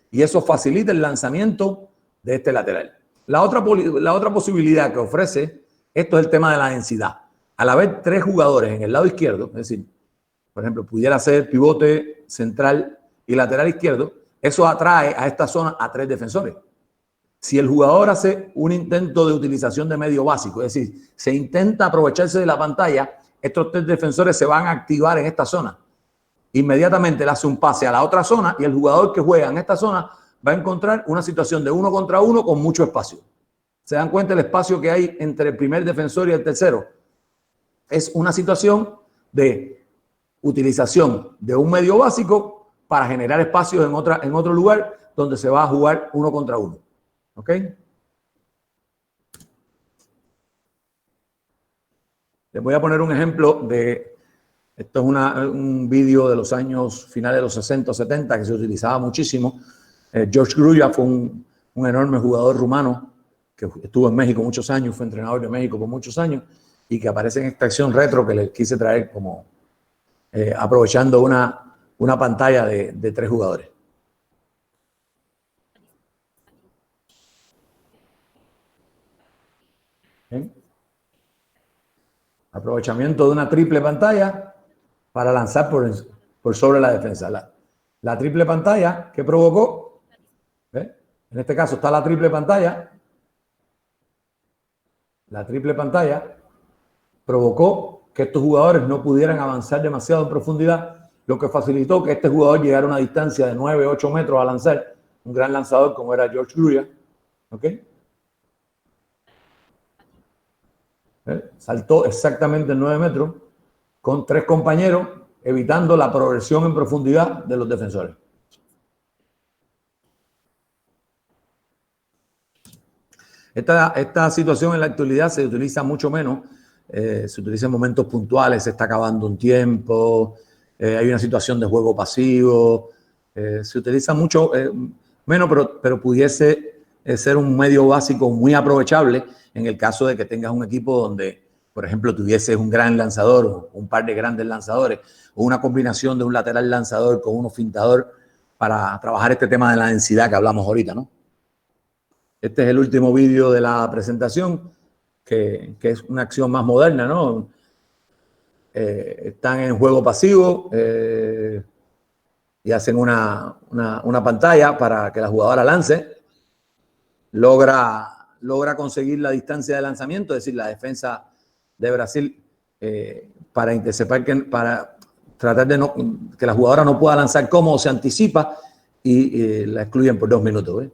Y eso facilita el lanzamiento de este lateral. La otra posibilidad que ofrece esto es el tema de la densidad. Al haber 3 jugadores en el lado izquierdo, es decir, por ejemplo, pudiera ser pivote, central y lateral izquierdo, eso atrae a esta zona a 3 defensores. Si el jugador hace un intento de utilización de medio básico, es decir, se intenta aprovecharse de la pantalla, estos 3 defensores se van a activar en esta zona. Inmediatamente le hace un pase a la otra zona y el jugador que juega en esta zona va a encontrar una situación de 1 contra 1 con mucho espacio. ¿Se dan cuenta el espacio que hay entre el primer defensor y el tercero? Es una situación de utilización de un medio básico para generar espacios en otro lugar donde se va a jugar 1 contra 1. ¿Ok? Les voy a poner un ejemplo de... Esto es un vídeo de los años finales de los 60 o 70 que se utilizaba muchísimo. George Gruya fue un enorme jugador rumano que estuvo en México muchos años, fue entrenador de México por muchos años y que aparece en esta acción retro que les quise traer como aprovechando una pantalla de 3 jugadores. ¿Bien? Aprovechamiento de una triple pantalla para lanzar por sobre la defensa. La triple pantalla que provocó, ¿ve? En este caso está la triple pantalla. La triple pantalla provocó que estos jugadores no pudieran avanzar demasiado en profundidad, lo que facilitó que este jugador llegara a una distancia de 9, 8 metros a lanzar, un gran lanzador como era George Gruya. ¿Ok? Saltó exactamente 9 metros con 3 compañeros, evitando la progresión en profundidad de los defensores. Esta situación en la actualidad se utiliza mucho menos se utiliza en momentos puntuales, se está acabando un tiempo, hay una situación de juego pasivo, se utiliza mucho menos, pero pudiese ser un medio básico muy aprovechable en el caso de que tengas un equipo donde, por ejemplo, tuvieses un gran lanzador o un par de grandes lanzadores o una combinación de un lateral lanzador con uno fintador para trabajar este tema de la densidad que hablamos ahorita, ¿no? Este es el último vídeo de la presentación, que es una acción más moderna, ¿no? Están en juego pasivo y hacen una pantalla para que la jugadora lance. Logra conseguir la distancia de lanzamiento, es decir, la defensa de Brasil para interceptar, para tratar de que la jugadora no pueda lanzar cómodo, se anticipa y la excluyen por 2 minutos.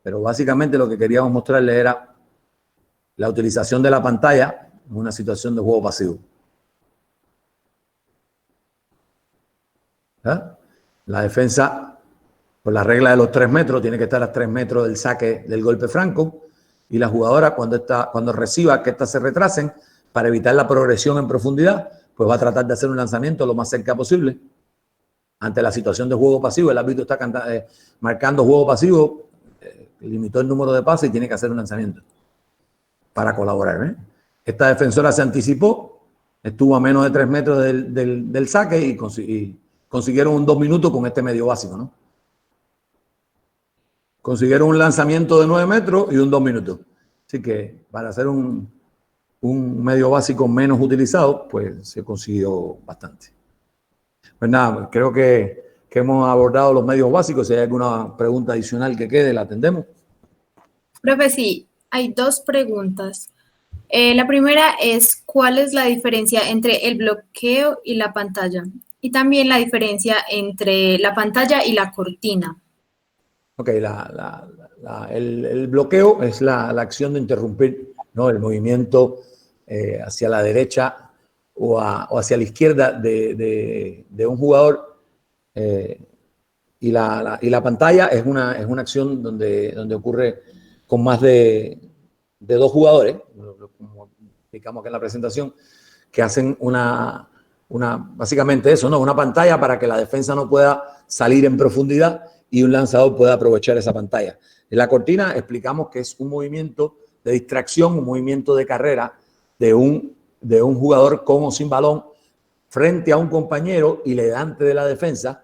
Pero básicamente lo que queríamos mostrarles era la utilización de la pantalla en una situación de juego pasivo. La defensa, por la regla de los 3 metros, tiene que estar a 3 metros del saque del golpe franco, y la jugadora cuando reciba que éstas se retrasen, para evitar la progresión en profundidad, pues va a tratar de hacer un lanzamiento lo más cerca posible. Ante la situación de juego pasivo, el árbitro está marcando juego pasivo, limitó el número de pases y tiene que hacer un lanzamiento para colaborar. Esta defensora se anticipó, estuvo a menos de 3 metros del saque y consiguieron un 2 minutos con este medio básico, ¿no? Consiguieron un lanzamiento de 9 metros y un 2 minutos. Así que para hacer un medio básico menos utilizado, pues se consiguió bastante. Pues nada, creo que hemos abordado los medios básicos. Si hay alguna pregunta adicional que quede, la atendemos. Profe, sí, hay 2 preguntas. La primera es, ¿cuál es la diferencia entre el bloqueo y la pantalla? Y también la diferencia entre la pantalla y la cortina. Ok, el bloqueo es la acción de interrumpir, ¿no?, el movimiento hacia la derecha o hacia la izquierda de un jugador. Y la pantalla es una acción donde ocurre con más de 2 jugadores, como explicamos aquí en la presentación, que hacen básicamente eso, ¿no? Una pantalla para que la defensa no pueda salir en profundidad y un lanzador pueda aprovechar esa pantalla. En la cortina explicamos que es un movimiento de distracción, un movimiento de carrera de un jugador con o sin balón frente a un compañero y delante de la defensa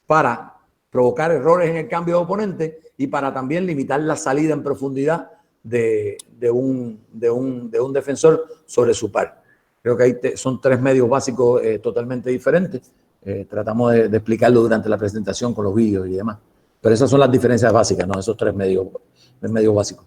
para provocar errores en el cambio de oponente y para también limitar la salida en profundidad de un defensor sobre su par. Creo que ahí son 3 medios básicos totalmente diferentes. Tratamos de explicarlo durante la presentación con los vídeos y demás. Pero esas son las diferencias básicas, ¿no? Esos 3 medios básicos.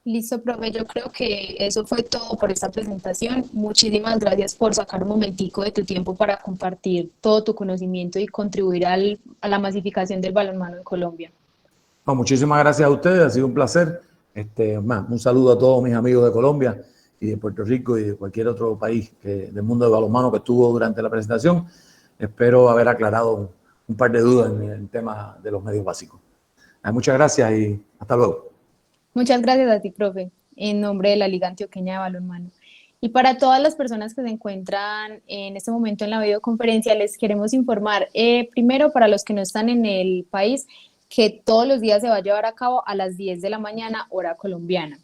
Listo, profe, yo creo que eso fue todo por esta presentación. Muchísimas gracias por sacar un momentico de tu tiempo para compartir todo tu conocimiento y contribuir a la masificación del balonmano en Colombia. No, muchísimas gracias a ustedes, ha sido un placer. Un saludo a todos mis amigos de Colombia y de Puerto Rico y de cualquier otro país del mundo del balonmano que estuvo durante la presentación. Espero haber aclarado un par de dudas en el tema de los medios básicos. Muchas gracias y hasta luego. Muchas gracias a ti, profe, en nombre de la Liga Antioqueña de Balonmano. Y para todas las personas que se encuentran en este momento en la videoconferencia, les queremos informar, primero para los que no están en el país, que todos los días se va a llevar a cabo a las 10 de la mañana, hora colombiana.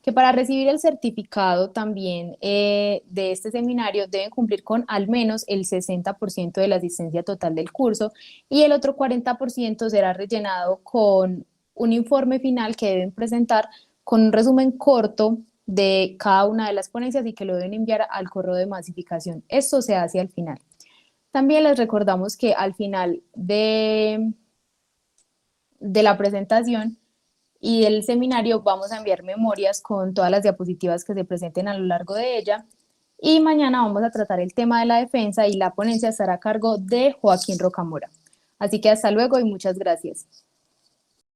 Que para recibir el certificado también de este seminario deben cumplir con al menos el 60% de la asistencia total del curso y el otro 40% será rellenado con un informe final que deben presentar con un resumen corto de cada una de las ponencias y que lo deben enviar al correo de masificación. Esto se hace al final. También les recordamos que al final de la presentación y del seminario vamos a enviar memorias con todas las diapositivas que se presenten a lo largo de ella y mañana vamos a tratar el tema de la defensa y la ponencia estará a cargo de Joaquín Rocamora. Así que hasta luego y muchas gracias.